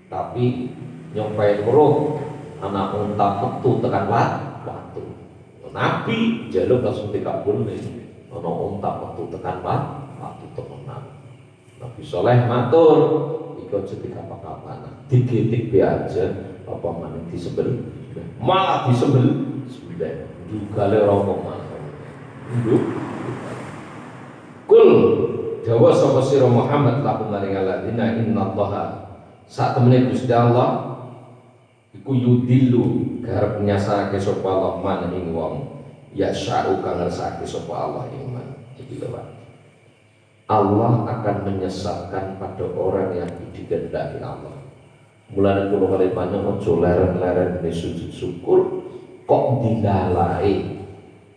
Tapi nyopeng weruh anak unta metu tekan watu. Nabi jaluk langsung dikabul nih. Ono unta waktu tekan waktu temenan. Nabi Soleh matur, iku aja dikapa-kapana. Digitik be aja apa maneh disembel. Malah disembel sudah dugale ora apa nduk. Kul dawa sapa sira Muhammad lakum maring alladzina innallaha sak temene Gusti Allah iku yudillu garep nyasarake sapa Allah man ing wong ya sya'u kang ngersake sapa Allah iman. Iki lho Pak. Allah akan menyesatkan pada orang yang dikehendaki Allah. Mulane kula kali panjenengan aja leren-leren sujud syukur kok dilalai.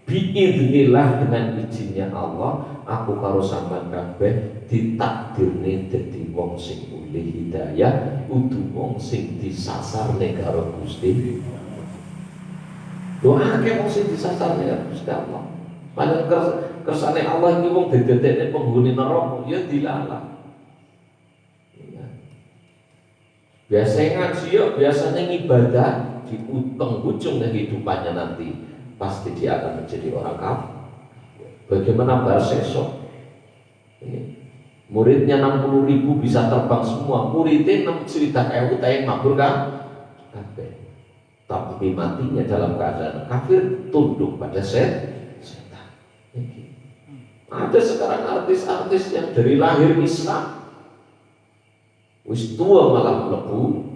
Biidznillah, dengan izinnya Allah, aku karo sampean kabeh ditakdirne dadi wong sing oleh hidayah, kudu wong sing disasarne karo Gusti. Doa akeh wong sing disasarne karo Gusti Allah. Padahal kersane Allah iki wong dedekne penghuni neraka ya dilalah. Biasanya ngaji ya, biasanya ibadah di penghujung kehidupannya nanti pasti dia akan menjadi orang kafir. Bagaimana Barsesok? Muridnya 60.000 bisa terbang semua, muridnya 6.000 tayang mabur kan? Tapi matinya dalam keadaan kafir, tunduk pada setan. Ada sekarang artis-artis yang dari lahir Islam, wis tua malah mlebu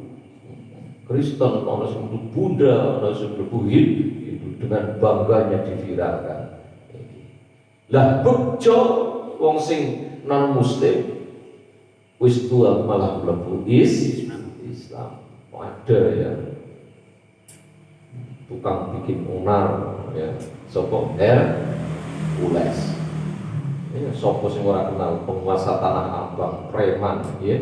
Kristen, ono sing Buddha, ono sing mlebu Hindu, dengan bangganya diviralkan. Lah bejo wong sing non muslim wis tua malah mlebu Islam. Ada ya tukang bikin unar ya, sapa Hercules. Ya sapa sing ora kenal penguasa Tanah Abang, preman ya.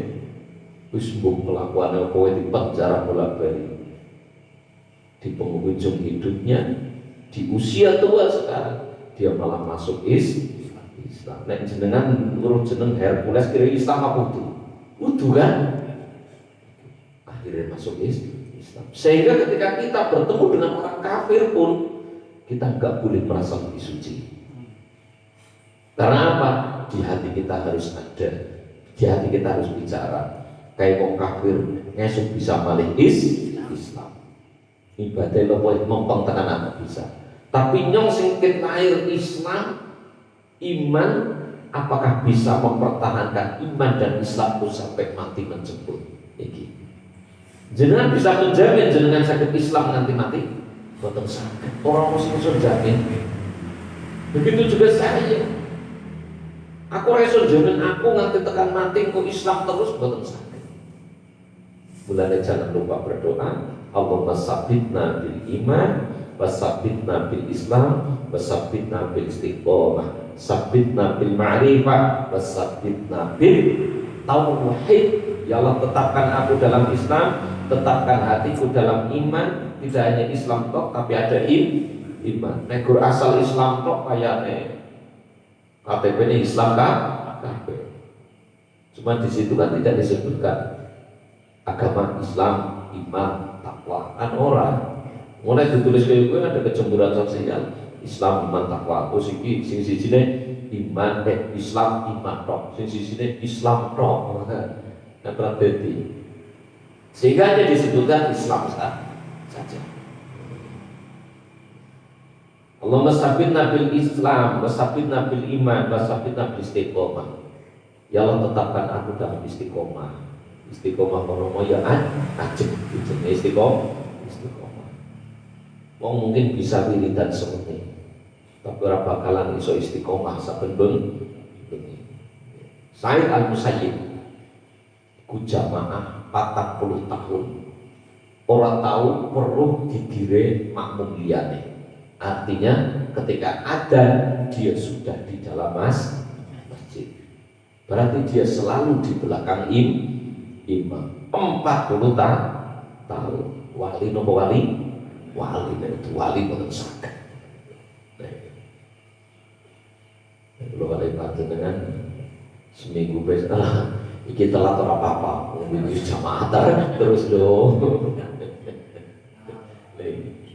Wis mbok kelakuane kowe dipenjara bolak-balik. Di penghujung hidupnya, di usia tua sekarang, dia malah masuk Islam. Nek jenengan nurut jeneng Hercules kira Islam apa itu? Utuh kan? Akhirnya masuk Islam. Sehingga ketika kita bertemu dengan orang kafir pun kita nggak boleh merasa lebih suci. Karena apa? Di hati kita harus ada, di hati kita harus bicara. Kayak orang kafir ngesuk bisa malih Islam. Ibadah lepoh mompong tekan apa bisa. Tapi nyong singkit lahir Islam, iman, apakah bisa mempertahankan iman dan Islam itu sampai mati menjemput? Iki. Jenengan bisa menjamin jenengan sakit Islam nanti mati? Boten sakit. Orang muslim iso jamin. Begitu juga saya. Aku iso jamin aku nanti tekan mati kok Islam terus boten sakit. Mulanya jangan lupa berdoa. Allahumma sabbitna bil iman, wasabbitna bil Islam, wasabbitna bil istiqomah, sabbitna bil ma'rifah, wasabbitna bil tauhid. Ya Allah, tetapkan aku dalam Islam, tetapkan hatiku dalam iman. Tidak hanya Islam tok, tapi ada iman. Negur asal Islam tok kayaknya KTP ini Islam kan? Cuma di situ kan tidak disebutkan agama Islam, iman, takwa. Kan orang mulai ditulis kayak gue ada kecemburuan sosial. Islam, iman, takwa. Oh sini iman, Islam, iman tok. Sini Islam tok. Nah berarti sehingga dia disebutkan Islam saja. Allahumma sabbitna bil Islam, wasabbitna bil iman, wasabbitna bil istiqomah. Ya Allah, tetapkan aku dalam istiqomah. Istiqomah kono ya ajeng jenenge istiqomah. Wong mungkin bisa wiridan semenit, tapi ora bakalan iso istiqomah saben bengi. Said Al-Musayyib ku jamaah 40 tahun. Orang tahu perlu digire makmum liyane. Artinya ketika adzan dia sudah di dalam masjid. Berarti dia selalu di belakang imam 40 tahun. Wali nopo wali? Wali itu wali boten saged. Kalau wali panjenengan seminggu besok iki telat ora apa-apa, minggu jamaah terus dong.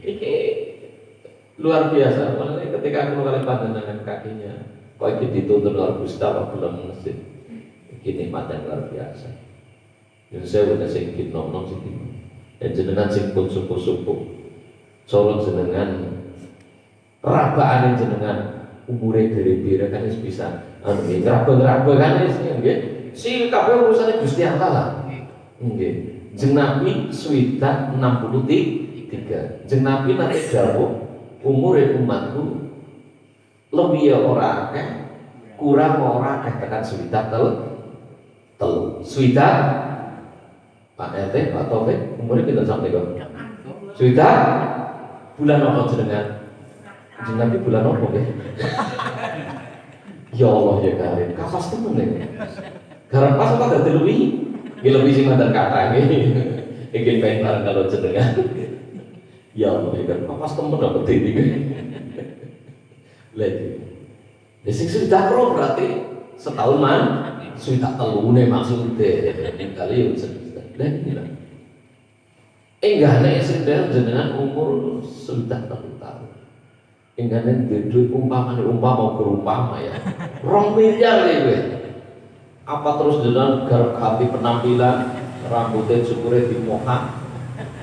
Iki luar biasa. Makanya ketika aku kali panjenengan kakinya, kok iki dituntun luar Gustawa belum masjid. Iki nikmat yang luar biasa. Yang saya udah singkit nom sing dan jenengan sing pun supu-supu sorong jenengan rabaan jenengan umure dari bira kan bisa ngeraba kan nggih si kabeh urusane Gusti Allah nggih jeneng Nabi swidak 63 jeneng Nabi nate dawuh umure umatku lebih ora akeh kurang ora akeh tekan swidak telu swidak Pak RT, Pak Taufik, umurnya kita sampai kok. Sudah bulan apa jenengan? Jenengan di bulan apa ya? Ya Allah ya Karim, kapas temen ya. Garam pas apa gak dilui? Lebih sih mantan kata ini. Ingin pengen bareng kalau jenengan. Ya Allah ya Karim, kapas temen apa ini? Lagi. Ya sing sudah pro berarti setahun man, sudah telune maksudnya. Kali ya sudah. Dan inilah. Enggak nih sudah jenengan umur sudah 10 tahun. Enggak nih duit umpama mau berumpama ya. 2 miliar ya. Apa terus jenengan garap hati penampilan, rambutnya cukurnya dimohak,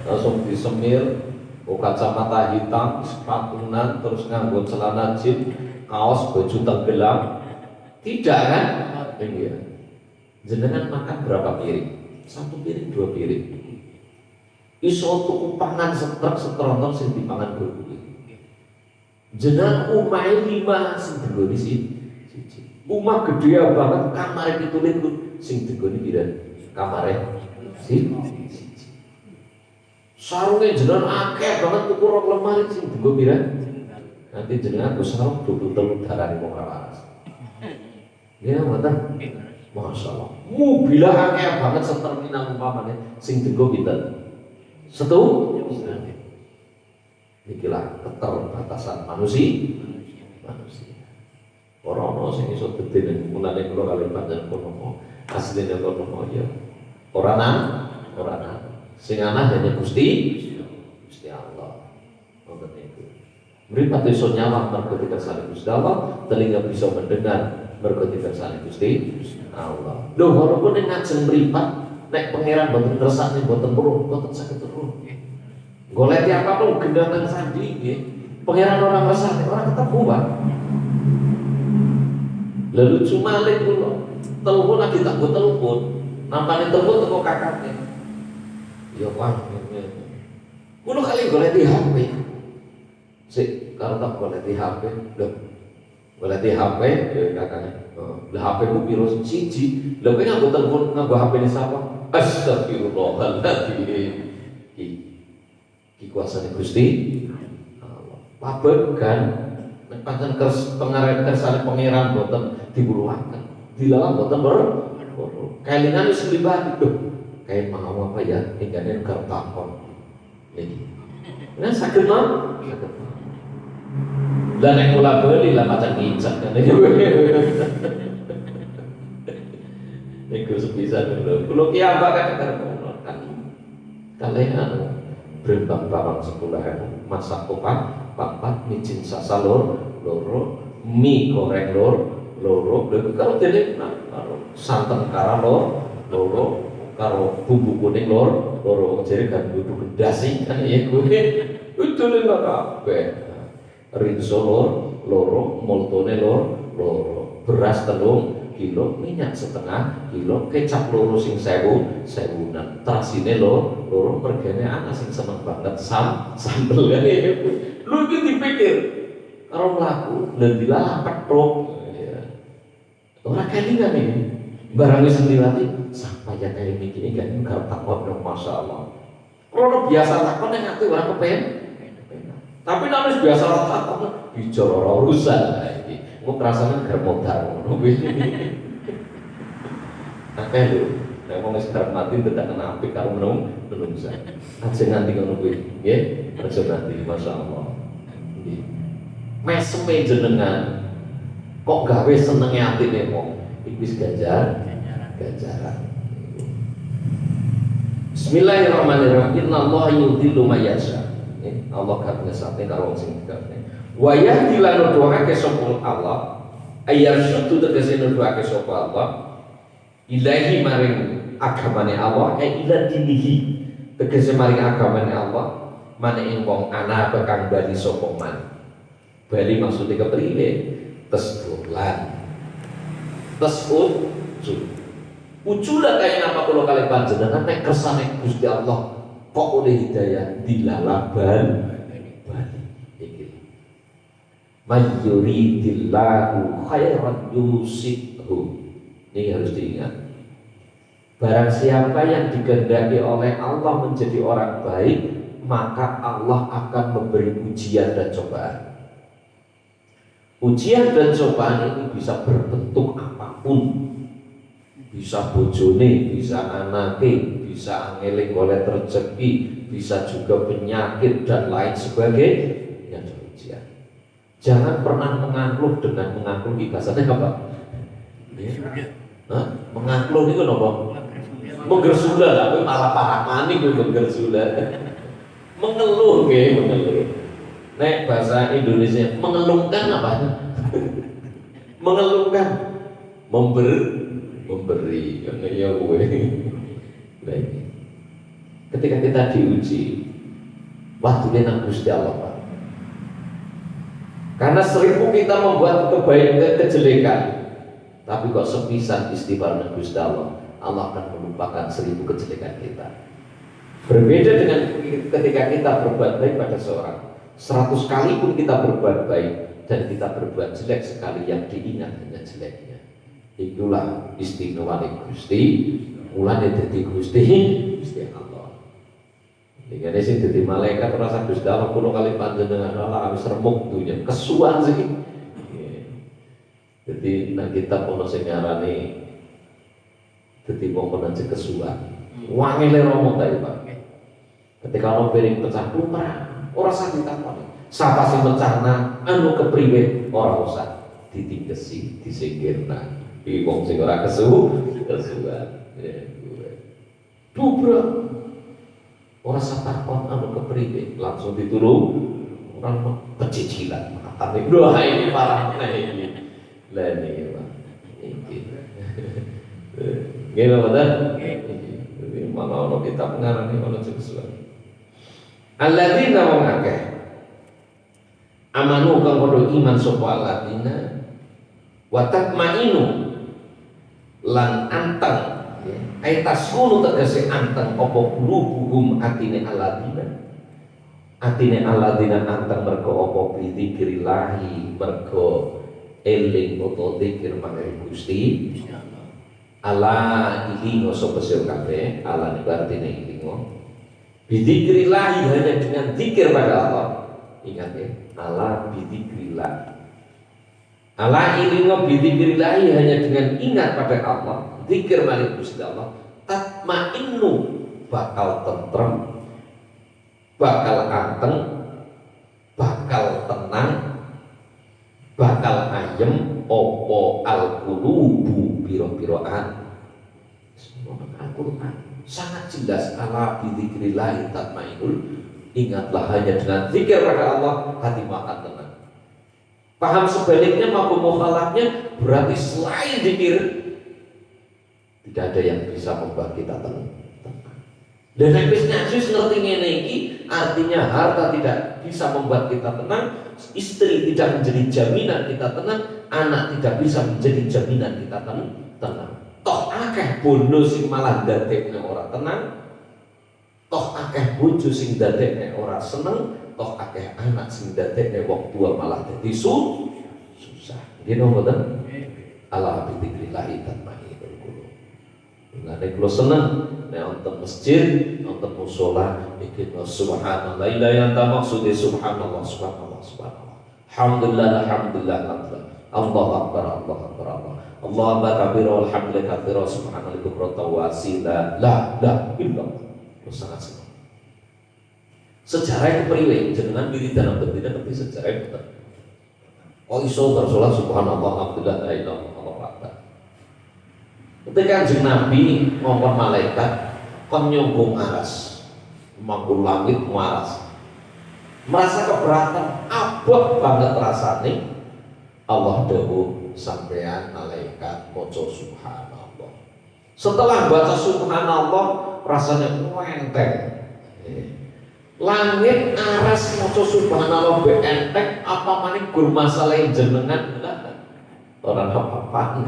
langsung disemir, kacamata hitam, sepatunan, terus nganggo celana jeans, kaos baju tenggelam. Tidak kan? Iya. Jenengan makan berapa piring? 1 piring, 2 piring. Iso tuku pangan setrek-setronton sing dipangan kuwi. Jenengan umai 5 sing digoni siji. Umah gede banget kamare pitulit sing digoni pira? Kamare siji. Sarunge jenengan akeh banget tuku rok lemari sing dienggo pira? Nanti jenengan go sarung 23 darane wong rawaras. Ya mboten. Masyaallah. Mobil akeh banget seterminal umpamane sing dienggo pinten? Setu. Ikilah keterbatasan manusia. Orang sing iso dadi mulane kula kali panjenengan kono asline kono ya. Ora nang. Sing ana hanya Gusti Allah. Ngoten niku. Mripat iso nyawang mergo dikersane Gusti Allah, telinga bisa mendengar mergo dikersane Gusti Allah. Lho walaupun ning ngajeng mripat nek pangeran boten kersane boten perlu, boten saged terus. Golek apa pun gendangan sandi nggih. Pangeran orang kersane, orang ketemu, Pak. Lalu cuma lek kula telepon lagi tak buat telepon, nampane telepon teko kakaknya. Ya Pak, kulo kali golek di HP. Sik, karo tak golek di HP, lho. Golek di HP ya kakaknya. Lah HP ku piro siji. Lha kowe nganggo telepon nganggo HP ne sapa? Astagfirullahaladzim. Ki kuasane Gusti Allah. Pabegan pancen pengarep kersane pangeran boten diburuhaken. Dilawan boten kelingan wis libat itu. Kayak mau apa ya? Ingkane karo takon. Niki. Nah saged mah. Lah nek kula beli lah macan ngicak kan. Niku sepisan lho. Kula ki apa kan kalian berembang-bambang 10.000 masak papat micin sasalor loro mie goreng loro kalau dene santen kara loro karo bumbu kuning loro jere kan kudu gedasi kan ya kuwi itu lho kabeh rinso loro moltone loro beras 3 kilo minyak 1/2 kilo kecap loro sing 1000-1000an terasine loro mergane ana sing seneng banget sambel kan lu iki dipikir karo mlaku dan dilalah petruk ya ora kelingan iki barang wis ndiwati sampai ya kaya iki kan karo takon dong masyaallah kalau biasa takon nek ati ora kepen tapi nek biasa takon bijak ora urusan iki kok rasane gar modal ngono kuwi. Akeh lho, nek wong wis garap mati tedak kena apik karo menungsa. Aja nganti ngono kuwi, nggih. Aja nganti masyaallah. Nggih. Meseme jenengan kok gawe senenge atine wong, iki wis ganjaran. Bismillahirrahmanirrahim. Innallaha yudhillu may yasha. Allah gak ngesate karo wong sing digawene. Wa yahdilan nuduhake sapa Allah ayyasyutu tegese nuduhake sapa Allah ilahi maring agamane Allah ila dinihi tegese maring agamane Allah maning wong ana bekang bali sapa man bali maksudnya kepriye tasdulan tasud ucula kaya apa kula kali panjenengan nek kersane Gusti Allah kok oleh hidayah dilalaban mayyuridillahu khairan yusibhu. Ini harus diingat. Barang siapa yang dikehendaki oleh Allah menjadi orang baik, maka Allah akan memberi ujian dan cobaan. Ujian dan cobaan ini bisa berbentuk apapun. Bisa bojone, bisa anake, bisa angele golek rezeki, bisa juga penyakit dan lain sebagainya. Ujian. Jangan pernah mengangluh dengan mengangluh bahasanya apa? Mengangluh itu apa? Menggersula lah, malah parah maning gue menggersula. Mengeluh ke, mengeluh. Nek bahasa Indonesia mengeluhkan apa? Mengeluhkan, memberi, ya gue. Baik. Ketika kita diuji, waktunya nang Gusti Allah, Pak. Karena 1000 kita membuat kebaikan kejelekan, tapi kok sepisan istighfar nang Gusti Allah, Allah akan melupakan 1000 kejelekan kita. Berbeda dengan ketika kita berbuat baik pada seorang, 100 kali pun kita berbuat baik dan kita berbuat jelek sekali, yang diingat hanya jeleknya. Itulah istimewa Gusti, mulane dadi Gusti Allah. Dengan sing dadi malaikat rasa Gusti Allah kulo kali panjenengan Allah wis remuk dunya kesuwan sih. Jadi nek kita ono sing ngarani dadi wong aja kesuwan. Wangile romo ta Pak. Ketika ono piring pecah lumrah, ora usah ditakoni. Sapa sing pecahna anu kepriwe, ora usah ditinggesi, disingkirna. Iki wong sing ora kesuwan. Dubra. Ora usah takon anu kepriwe, langsung ditulung. Ora pecicilan. Tapi doa ini parah ini. Lah niki Pak. Iki. Nggih betul? Nggih. Mana ono kitab ngarani ono kesuwan. Alladzina wong akeh amanu kang padha iman sapa alladzina wa tatmainu lan anteng ai tasunu tegese anteng apa qulubuhum atine alladzina anteng mergo apa bizikrillahi mergo eling utawa zikir marang Gusti Allah ilingo sapa sira kabeh Allah niku artine ilingo. Bidzikrillah hanya dengan zikir pada Allah. Ingat ya, Allah bidzikrillah. Allah ilingo bidzikrillah hanya dengan ingat pada Allah, zikir malik Gusti Allah. Tatmainnu bakal tentrem, bakal anteng, bakal tenang, bakal ayem opo al-qulubu piro-piroan. Semua Al-Qur'an sangat jelas ala bidzikrillah tatmainul. Ingatlah hanya dengan zikir pada Allah hatimu akan tenang. Paham sebaliknya maupun mukhalafnya berarti selain zikir tidak ada yang bisa membuat kita tenang. Dan nek wis ngerti ngene iki artinya harta tidak bisa membuat kita tenang, istri tidak menjadi jaminan kita tenang, anak tidak bisa menjadi jaminan kita tenang. Toh akeh bondo sing malah ndadekne ora tenang, toh akeh bojo sing ndadekne ora seneng, toh akeh anak sing ndadekne wong tua malah dadi susah. Nggih mboten? Allah bidzikrillah tatma'innul qulub. Nek kula seneng nek wonten masjid, wonten musala iki subhanallah la ilaha illa maksudé subhanallah subhanallah subhanallah. Alhamdulillah alhamdulillah alhamdulillah. Allahu akbar Allahu akbar Allah. Allahu akbar walhamdulillah katsira subhanallah bukratan wa asila la illallah. Sangat senang. Sejarah itu priwe jenengan diri dalam bendina tapi sejarah itu. Oh iso bersolat subhanallah alhamdulillah la ilaha illallah akbar. Ketika Kanjeng Nabi ngomong malaikat kon nyombong aras, mangkul langit muaras. Merasa keberatan, abot banget rasane. Allah dawuh sampean malaikat maca subhanallah. Setelah baca subhanallah rasanya enteng. Langit aras maca subhanallah be enteng apa maning gur masalah jenengan orang apa-apa.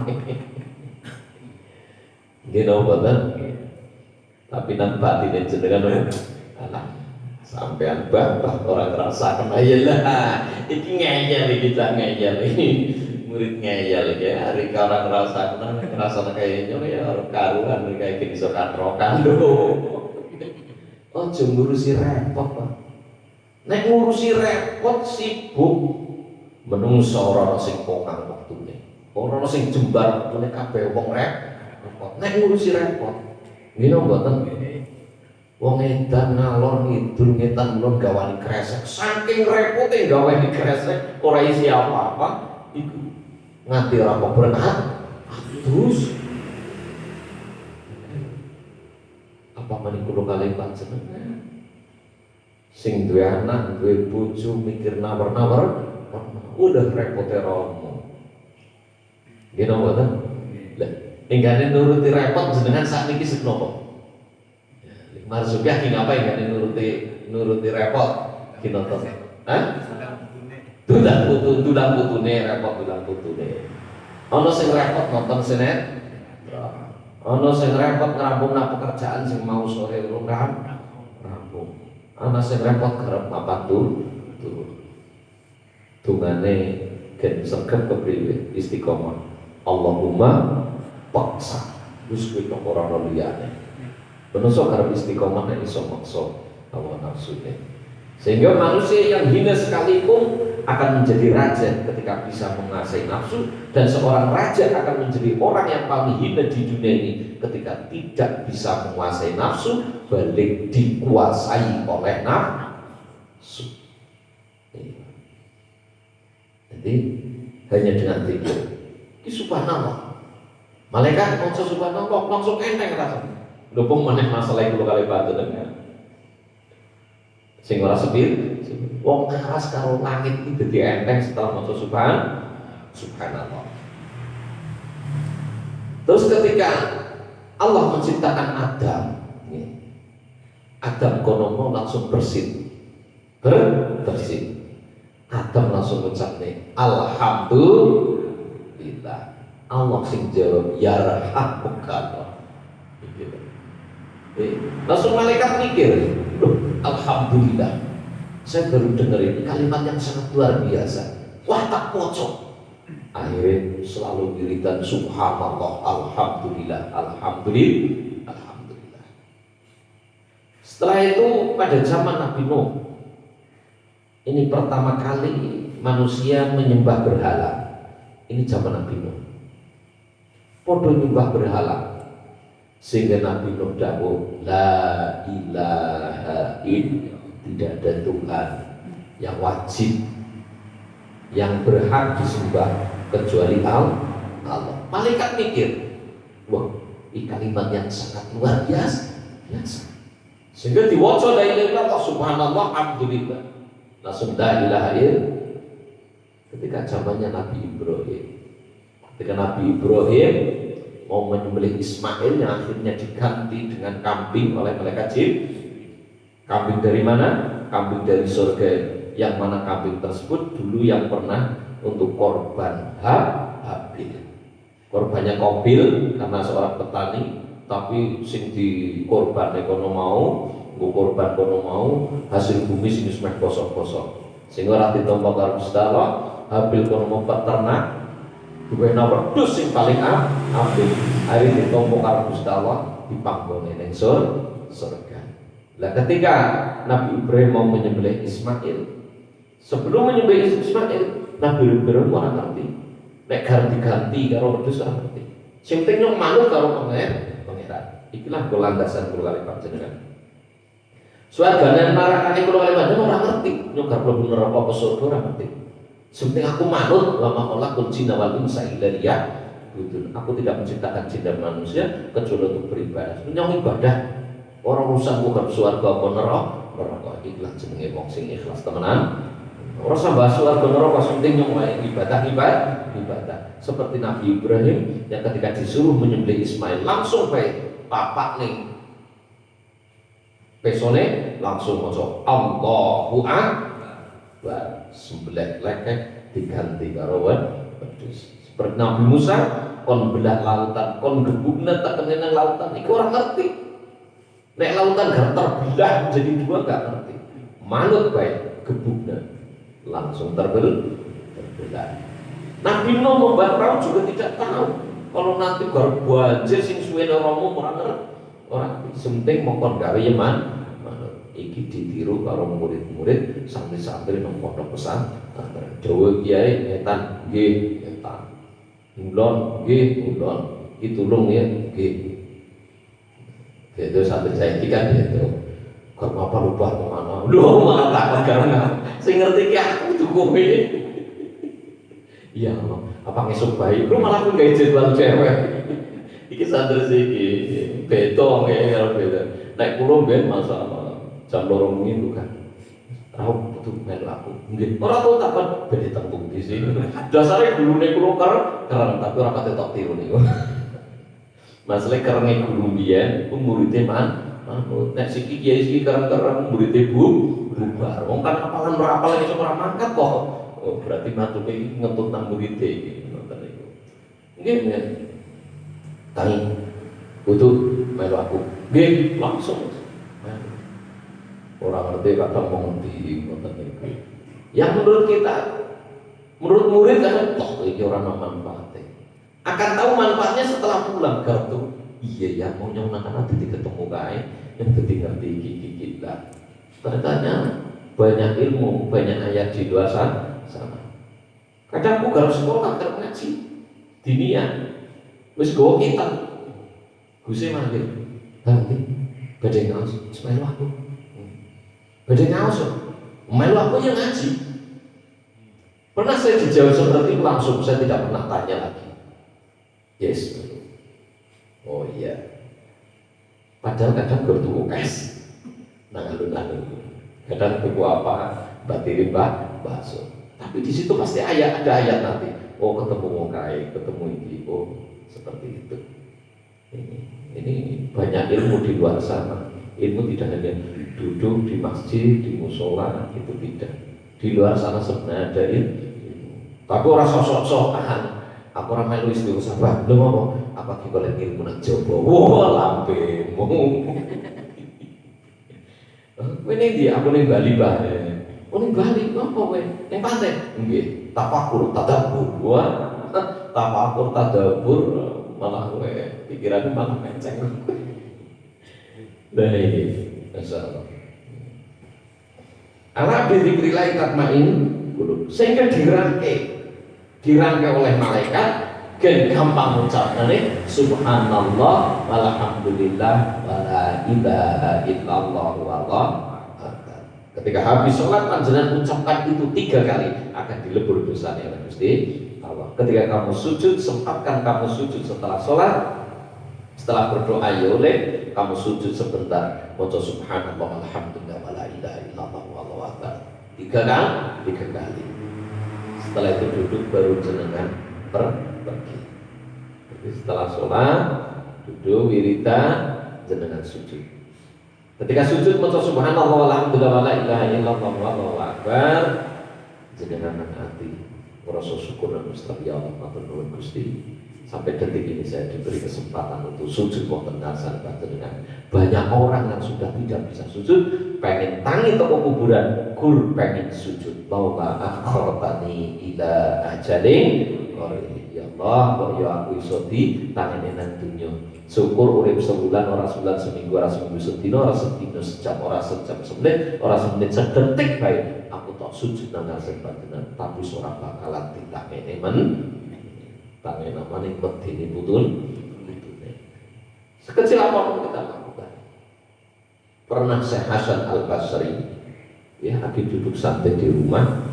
Nggih boten. Tapi nang batine jenengan alah sampean babah orang ngerasakan ayolah iki ngeyel iki tak ngeyel iki murid ngeyel ya, hari orang ngerasa kayaknya ya orang karuan kayak gini sokan rokan oh ngurusi repot Pak. Nek ngurusi repot sibuk menungso ora sing pokang wektune. Ora sing jembar wektune kabeh wong repot. Nek ngurusi repot. Ngene mboten. Wong edan ngalor ngidul ngetan mulon gawani kresek. Saking repote gawani kresek ora isi apa-apa iku nganti ora berenang. Terus apa meneh kula kalih panjenengan sing duwe anak, duwe bojo mikir nawar-nawar udah repote romo. Nggih napa ta? Lah, enggane nuruti repot jenengan sakniki senapa? Marzuki ki ngapain enggane nuruti repot ki nonton. Hah? Tulang putune repot tulang putune. Ana sing repot nonton sinetron. Ana sing repot ngrampungna pekerjaan sing mau sore rampung. Ana sing repot garap papat dungane gen sregep kepriwe istiqomah. Allahumma paksa wis kuwi ora ono liyane. Menungso garap istiqomah nek iso maksa hawa nafsune. Sehingga manusia yang hina sekalipun akan menjadi raja ketika bisa menguasai nafsu, dan seorang raja akan menjadi orang yang paling hina di dunia ini ketika tidak bisa menguasai nafsu, balik dikuasai oleh nafsu. Jadi hanya dengan zikir. Ini subhanallah. Malaikat maca subhanallah langsung enteng rasanya. Lupung meneh masalah itu kali batu dengan sing ora sepir, wong keras karo langit iki dadi enteng setelah maca subhanallah. Terus ketika Allah menciptakan Adam kono langsung bersih. Adam langsung ngucapne alhamdulillah. Allah sing jawab yarhamukallah. Langsung malaikat mikir, alhamdulillah, saya baru dengar ini kalimat yang sangat luar biasa. Wah tak pocok. Akhirnya selalu wiridan subhanallah, alhamdulillah. Setelah itu pada zaman Nabi Nuh, ini pertama kali manusia menyembah berhala. Ini zaman Nabi Nuh. Podo nyembah berhala. Sehingga Nabi Nuh dawuh la ilaha illallah, tidak ada Tuhan yang wajib yang berhak disembah kecuali Allah. Malaikat mikir, wah ini kalimat yang sangat luar biasa. Sehingga diwaca la ilaha illallah subhanallah alhamdulillah. Langsung la ilaha illallah. Ketika zamannya Nabi Ibrahim. Ketika Nabi Ibrahim mau menyembelih Ismail yang akhirnya diganti dengan kambing oleh malaikat jin. Kambing dari mana? Kambing dari surga, yang mana kambing tersebut dulu yang pernah untuk korban Habil. Korbannya Qabil karena seorang petani, tapi sing di korban kono mau, korban kono mau hasil bumi sing wis meh kosong-kosong. Sing ora ditampa karo Gusti Allah, Habil kono mau peternak duwe wedhus sing paling apik, akhirnya ditompo karo Gusti Allah dipanggone ning surga. Lah ketika Nabi Ibrahim mau menyembelih Ismail, sebelum menyembelih Ismail, Nabi Ibrahim ora ngerti. Nek ganti karo wedhus ora ngerti. Sing penting nyong manut karo pangeran. Ikilah landasan kula kali panjenengan. Swargane marakane kula kali panjenengan ora ngerti, nyong gak mlebu neraka apa surga ora ngerti. Sepenting aku manut lama khalaqul jinna wal insa illa liya'budun. Aku tidak menciptakan jin dan manusia kecuali untuk beribadah. Nyong ibadah. Orang urusan bukan swarga apa neraka. Ikhlas jenenge wong sing ikhlas temenan. Ora sambah swarga neraka, penting nyong wae ibadah. Seperti Nabi Ibrahim yang ketika disuruh menyembelih Ismail langsung bae papak ning pesone langsung maca Allahu Akbar. Sembelih lekek diganti karo wedhus. Seperti Nabi Musa kon belah lautan, kon gebukna tak keneng lautan iku ora ngerti. Nek lautan gak terbelah menjadi dua gak ngerti. Manut bae gebukna langsung terbelah. Nabi Nuh membuat perahu juga tidak tahu kalau nanti baru banjir sing suwene romo orang penting mongkon gawe yeman iki ditiru karo murid-murid santri-santri nang pondok pesantren. Dawa kiai ngetan nggih ngetan. Ngulon nggih ngulon. Iki tulung ya nggih. Itu santri saiki kan itu. Kok apa lupa kemana? Lho malah takon karena sing ngerti ki aku tuh kowe. Iya, apa ngesuk bayi? Lu malah aku gawe jadwal cewek. Iki santri siki beto ngene beda. Nek kula ben masalah jam 2 minggu kan. Raup itu melu aku. Nggih. Ora tau takon ben ditembung di sini. Dasare gurune kula keren tapi ora kate tok tiru niku. Masalah kerenge guru biyen ku muride nek siki kiai siki keren-keren muride bubar. Wong kan apalan ora apal iso ora mangkat kok. Oh, berarti matuke iki ngentut nang muride iki ngoten niku. Nggih. Tangi butuh melu aku. Nggih, langsung. Orang ngerti kadang mau di ngoten niku. Yang menurut kita, menurut murid kan toh iki ora ana manfaate. Akan tahu manfaatnya setelah pulang kartu. Iya ya, mau nyong nanti ketemu kae yang dadi ngerti iki lah. Ternyata banyak ilmu, banyak ayat di luar sana. Kadang aku garap sekolah garap ngaji. Dinian wis gowo kitab. Guse manggil. Nanti badhe ngaos, semelu aku. Badhe ngaos. Melu aku yang ngaji. Pernah saya dijawab seperti itu langsung, saya tidak pernah tanya lagi. Yes. Oh iya. Padahal kadang bertuku es. Nah alun-alun. Kadang tuku apa? Batiri bakso. Tapi di situ pasti ada ayat nanti. Oh ketemu wong kae, ketemu iki. Oh seperti itu. Ini banyak ilmu di luar sana. Ilmu tidak hanya duduk di masjid, di musola, itu tidak. Di luar sana sebenarnya ada ilmu. Tapi orang sosok-sokan. Aku orang melu istiwa sabar. Lho ngono, apa ki golek ilmu nang jaba? Wah, lampemu. Kowe ning ndi? Aku ning Bali bae. Oh ning Bali, apa kowe? Ning pantai. Nggih, tafakur, tadabbur. Wah, tafakur, tadabbur malah kowe pikiranmu malah menceng. Dan ini, masyaallah. Ala bizikrillah tatmain qulub. Sehingga dirangkai oleh malaikat gen gampang ngucapane subhanallah walhamdulillah wala ilaha illallah wallahu akbar. Ketika habis sholat panjenengan ucapkan itu 3 kali akan dilebur dosanya oleh Gusti Allah. Ketika kamu sujud, sempatkan kamu sujud setelah sholat. Setelah berdoa ya oleh kamu sujud sebentar, maca subhanallah walhamdulillah wala ilaha illallah wallahu akbar. 3 kali. Setelah itu duduk baru jenengan pergi. Jadi setelah sholat duduk wiridan jenengan sujud. Ketika sujud maca subhanallah walhamdulillah wala ilaha illallah wallahu akbar, jenengan nang ati ngrasa syukur dan mustafi Allah matur nuwun Gusti. Sampai detik ini saya diberi kesempatan untuk sujud wonten ngarsan panjenengan. Banyak orang yang sudah tidak bisa sujud, pengen tangi toko kuburan, kur pengen sujud. Laula akhortani ila ajalin. Ya Allah, kok ya aku iso di tangene nang dunya. Syukur urip sebulan, ora sebulan seminggu, ora seminggu sedina, ora sedina sejam, ora sejam semenit, ora semenit sedetik bae. Aku tok sujud nang ngarsan panjenengan, tapi ora bakalan ditangene men. Tangan namanya ini betul. Sekecil apapun kita lakukan. Pernah Syekh Hasan Al-Basri ya lagi duduk santai di rumah.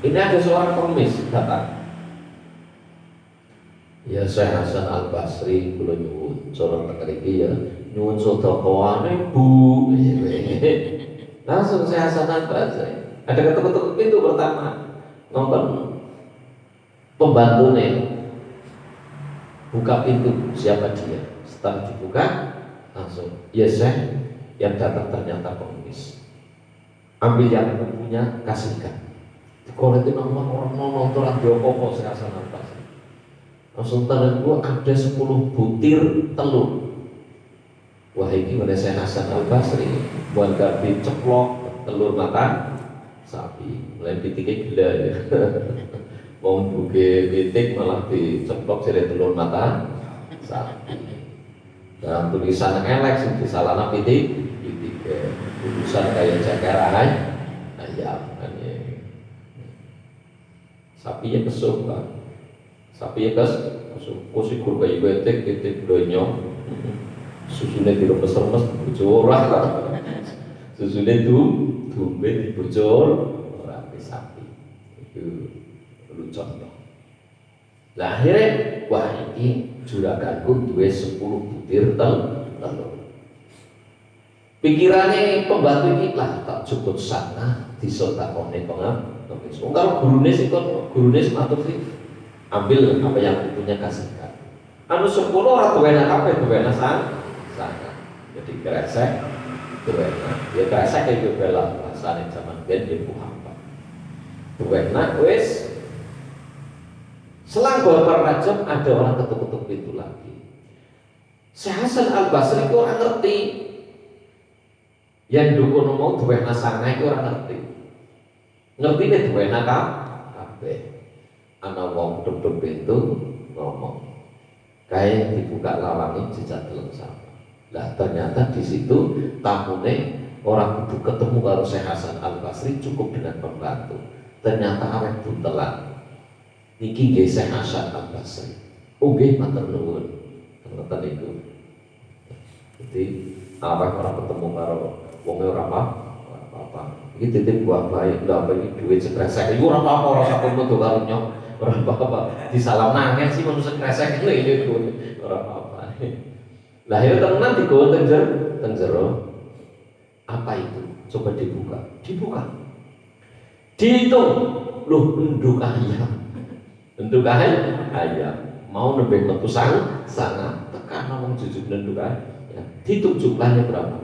Ini ada seorang pengemis datang. Ya Syekh Hasan Al-Basri kula nyuwun cara mriki ya nyuwun sedekahane Bu. Langsung Syekh Hasan Al-Basri ada ketuk-ketuk pintu pertama. Nonton pembantunya buka pintu, siapa dia? Setelah dibuka langsung ya Syekh, yang datang ternyata pengemis. Ambil yang punya, kasihkan. Dikorekin nama orang nonton radio koko saya sana pas. Langsung tangan gua ada 10 butir telur. Wah ini oleh Syekh Hasan Al-Basri buat ganti ceplok telur makan sapi, mulai pitiknya gila ya. Wong duge pitik malah diceplok jere telur mata sapi. Dalam tulisan elek sing disalahna pitik tulisan kayak ceker ayam kan ya. Sapi ya kesuk kan. Sapi ya kesuk kusikur kayak pitik donyo. Susune diremes-remes bocor ora. Susune dumbe dibocor ora sapi. Itu contoh. Lah akhirnya wah ini juraganku duwe 10 butir telur. Pikirannya pembantu ini lah tak cukup sana disotakone pengamis. Kalau gurune sematur sih ambil apa yang punya kasihkan. Anu 10 orang duwe apa duwe sana. Jadi kresek duwe. Ya kresek itu bela rasane zaman biyen di Muhammad. Duwe wis selang beberapa jam ada orang ketuk-ketuk pintu lagi. Syekh Hasan Al-Basri itu orang ngerti. Yang dukun mau duwe nasanga itu orang ngerti. Ngerti nih duwe kabeh. Ana wong duk-duk pintu ngomong. Kayak dibuka lawangin jejak telung sama. Lah ternyata di situ tamune orang itu ketemu karo Syekh Hasan Al-Basri cukup dengan pembantu. Ternyata awet buntelan. Niki nggih Syekh Hasan Al-Basri. Nggih matur nuwun. Ngoten niku. Jadi orang ketemu karo wong ora apa-apa. Iki titip buah baik, lha apa iki duit sekresek. Iku ora apa-apa, ora sampun metu karo nyok. Ora apa-apa. Disalam nangis sih manusia sekresek iki ora apa-apa. Lah ya tenan digowo teng jero. Apa itu? Coba dibuka. Dihitung. Loh, enduk ayam. Enduk ayam. Mau nembe metu sana tekan ngomong jujur enduk ayam. Hitung jumlahnya berapa?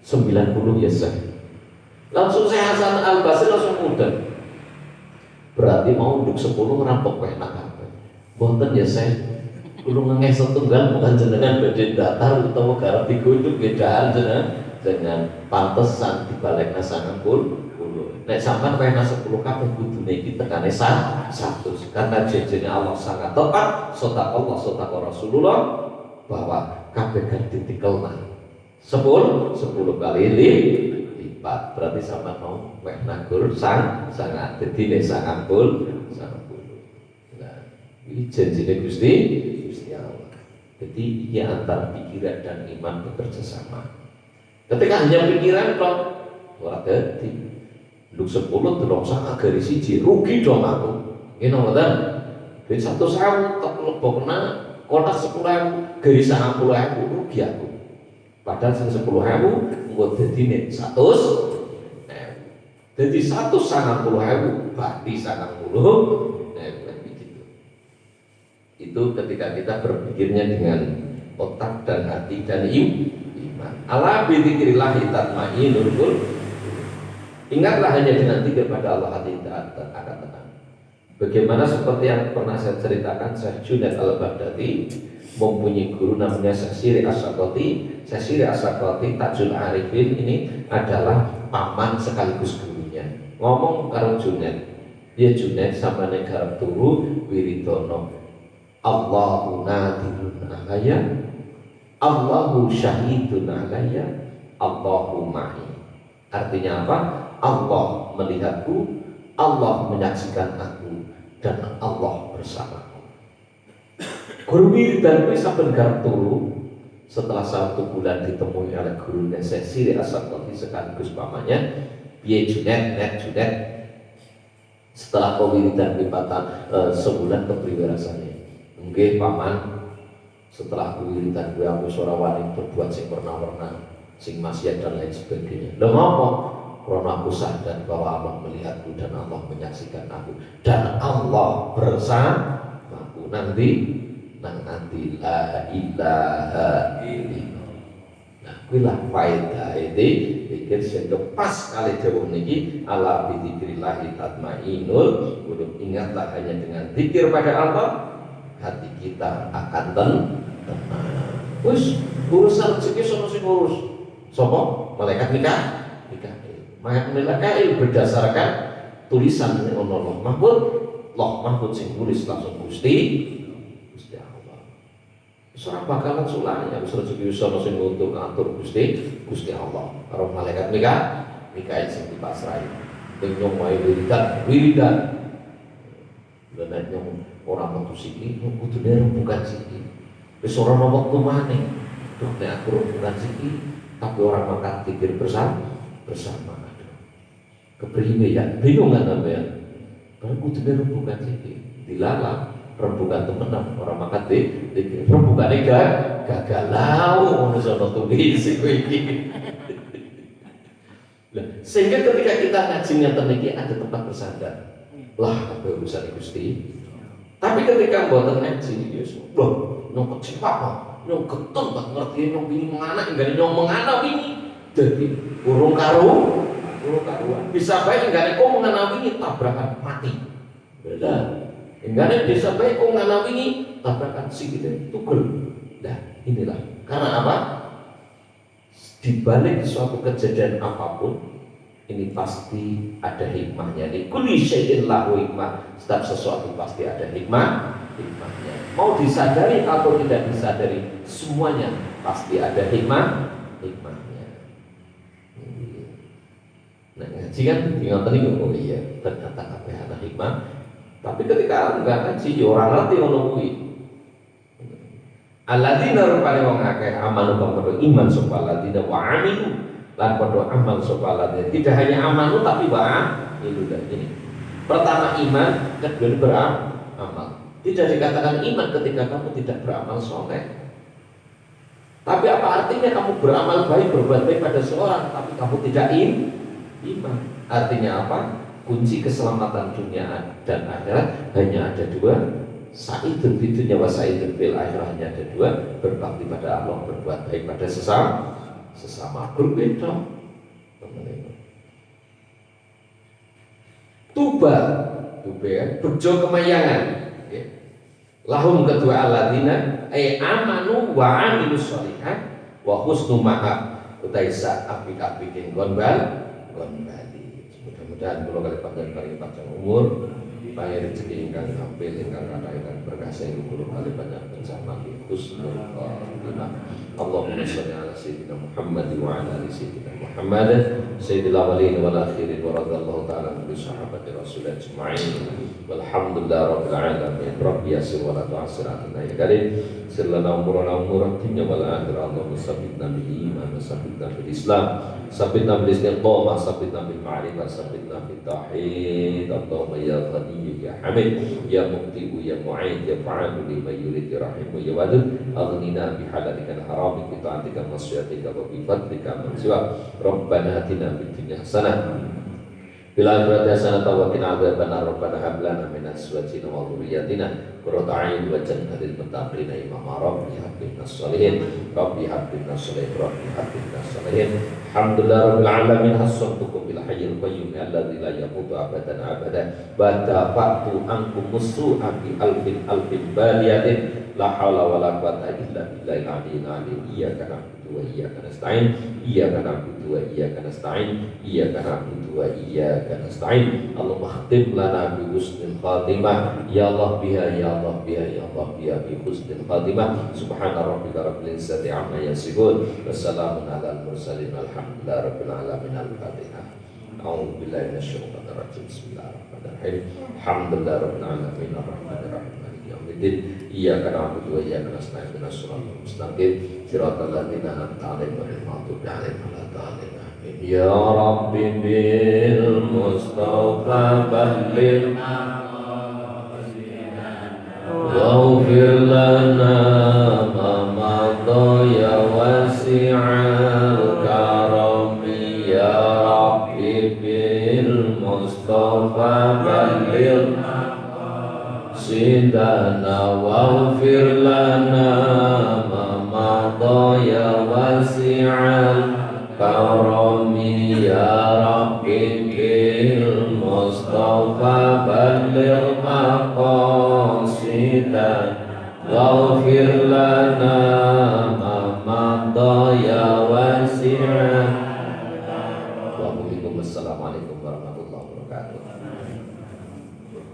90 ya Syekh. Langsung Syekh Hasan Al-Basri langsung mudah. Berarti mau nduk 10 ngerampok penak kabeh. Mboten ya Syekh. Kulo ngenges setunggal bukan jenengan badhe datar utawa garap digunduk bedaan jenengan pantesan dibalekna 90. Nek sampean pena 10 kabeh kudune iki tekane 100 karena janjine Allah sangat tepat, Allah Rasulullah bahwa kabeh kan ditikelna 10 kali lipat. Berarti sampean mau weh nagur sangat dadi nek 90. Nah, iki janjine Gusti Allah. Jadi ini antara pikiran dan iman bekerja sama. Ketika hanya pikiran kok ora dadi nduk 10 delok sak agari siji rugi dong aku. Ngene mboten. Duit 100.000 tak lebokna kotak 10.000 garis 50.000 rugi aku. Padahal sing 10.000 engko dadine 100. Jadi 190.000 berarti 90. Begitu. Itu ketika kita berpikirnya dengan otak dan hati dan iman. Ala bi dzikrillah tatmainnul qulub. Ingatlah hanya dengan zikir pada Allah hati akan tenang. Bagaimana seperti yang pernah saya ceritakan, Syekh Junaid Al-Baghdadi mempunyai guru namanya Syekh Siri As-Sakoti. Syekh Siri As-Sakoti Tajul Arifin ini adalah paman sekaligus gurunya. Ngomong karo Junaid, dia Junaid sama negara turu wiridono. Allahu nadirun alaya, Allahu syahidun alaya, Allahu ma'i. Artinya apa? Allah melihatku, Allah menyaksikan aku, dan Allah bersamaku. Guru wiridan kuwi saben garap turu setelah 1 bulan ditemui oleh gurunya Syekh Siri As-Sakoti sekaligus pamannya, piye Junaid setelah kewiridan lipatan sebulan kepriwe rasane. Nggih paman, setelah kewiridan kuwi aku ora wani berbuat sing warna-warna, sing maksiat dan lain sebagainya. Lha ngopo? Karena aku sadar bahwa Allah melihatku dan Allah menyaksikan aku dan Allah bersamaku. Nanti la ilaha illallah. Nah, kuilah faedah ini pikir sing pas kali dawuh niki ala bi dzikrillah tatmainnul qulub. Ingatlah hanya dengan zikir pada Allah hati kita akan tenang. Wis urusan rezeki sono sing ngurus. Sapa? Malaikat nikah. Malaikat berdasarkan tulisan oleh Allah Mahfud Loh mahfud sing nulis langsung Gusti Allah. Seorang bakalan sulanya wis rezeki wis ana sing ngatur Gusti Allah. Karo malaikat Mikail sing dipasrahi. Ning nyong wae wiridan. Lan nyong ora metu siki, kudune bukan siki. Wis ora ana wektu maneh. Duh nek aku bukan siki, tapi orang makan pikir bersama. Kepriye ya? Bingung kan sampean? Kalau kudune bukan siki, dilalah rembukan temenan orang makan pikir. Rembukane gagal lau ngono sono tuwis iki. Sehingga ketika kita ngaji ngeten iki ada tempat bersandar. Lah apa urusan Gusti. Tapi ketika mboten ngaji ya lho nyong kecewa kok. Nyong getun banget ngerti nyong wingi mengana enggak nyong mengana wingi. Dadi urung karuan. Bisa bae enggak kok mengana wingi tabrakan mati. Benar. Enggak bisa bae kok mengana wingi tabrakan sikile tugel. Nah, inilah. Karena apa? Di balik suatu kejadian apapun ini pasti ada hikmahnya. Di kulli syai'in lahu hikmah. Setiap sesuatu pasti ada hikmahnya. Mau disadari atau tidak disadari, semuanya pasti ada hikmahnya. Nah, ngaji kan tinggal tadi oh iya, ternyata apa ada hikmah. Tapi ketika enggak ngaji, orang ngerti ngono kuwi. Alladzina rupane wong akeh amanu kang padha iman sapa alladzina wa amilu lan padha amal sapa alladzina. Tidak hanya amanu tapi wa amilu. Ini pertama iman, kedua beramal. Tidak dikatakan iman ketika kamu tidak beramal soleh. Tapi apa artinya kamu beramal baik, berbuat baik pada seorang tapi kamu tidak iman? Artinya apa? Kunci keselamatan dunia dan akhirat hanya ada dua. Sa'idun fid dunya wa sa'idun fil akhirah, hanya ada dua. Berbakti pada Allah, berbuat baik pada sesama. Berbeda. Tuba bejo kemayangan. Lahum kedua alladzina amanu wa amilus sholihat wa husnu ma'ab utaisa apik-apik gonbal. Mudah-mudahan kula kali panjang umur, paling rezeki ingkang ampil, ingkang kathah ingkang berkah sing kula kali panjang bersama husnul khotimah. Allahumma shalli ala sayyidina Muhammad wa ala ali sayyidina Muhammad sayyidil awwalin wal akhirin wa radhiyallahu ta'ala an sahabati rasul ajma'in walhamdulillah rabbil alamin. Rabbi yassir wa la tu'assir alaina ya karim sir lana umurana dunya wal akhirah. Allahumma sabbitna bil iman wa sabbitna bil islam, sabbitna bil istiqamah, sabbitna bil ma'rifah, sabbitna bil tauhid. Allahumma ya ghani ya hamid ya muqti ya mu'id ya fa'alu liman yurid ya rahim ya wadud aghnina bi halalikal haram bi ta'atika masyiatika wa bi fadlika man siwa. Rabbana atina fid dunya hasanah fil akhirati hasanah wa qina adzabannar. Rabbana hab lana min azwajina wa dhurriyyatina qurrata a'yun waj'alna lil muttaqina imama. Rabbi hab lana sholihin, Rabbi hab lana sholihin, Rabbi hab lana sholihin. Alhamdulillah rabbil alamin. Hasantukum bil hayyil qayyum alladzi la yamutu abadan abada. Badafa'tu ankum musu'a bi alfin baliyatin la haula wa la quwwata illa billahil aliyyil azim. Iyyaka na'budu wa iyyaka nasta'in, iyyaka na'budu wa iyyaka nasta'in, iyyaka na'budu wa iyyaka nasta'in. Allahumma khtim lana bi husnil khatimah. Ya Allah biha, ya Allah biha, ya Allah biha bi husnil khatimah. Subhana rabbika rabbil izzati amma yasifun wa salamun alal mursalin walhamdulillahi rabbil alamin. Al-Fatihah. A'udzu billahi minasyaitonir rajim. Bismillahirrahmanirrahim. Alhamdulillahi rabbil alamin arrahmanir rahim. Iyyaka na'budu wa iyyaka nasta'in ihdinas siratal mustaqim siratal ladzina an'amta 'alaihim ghairil maghdubi 'alaihim waladdallin. Amin. Ya Rabbi bil Mustafa balligh waghfir lana ma madha ya wasi'al karami. Ya Rabbi bil Mustafa balligh sidana waghfir lana ma madha ya wasi'al karami. Ya Rabbi bil Mustafa balligh maqasidana waghfir lana ma madha ya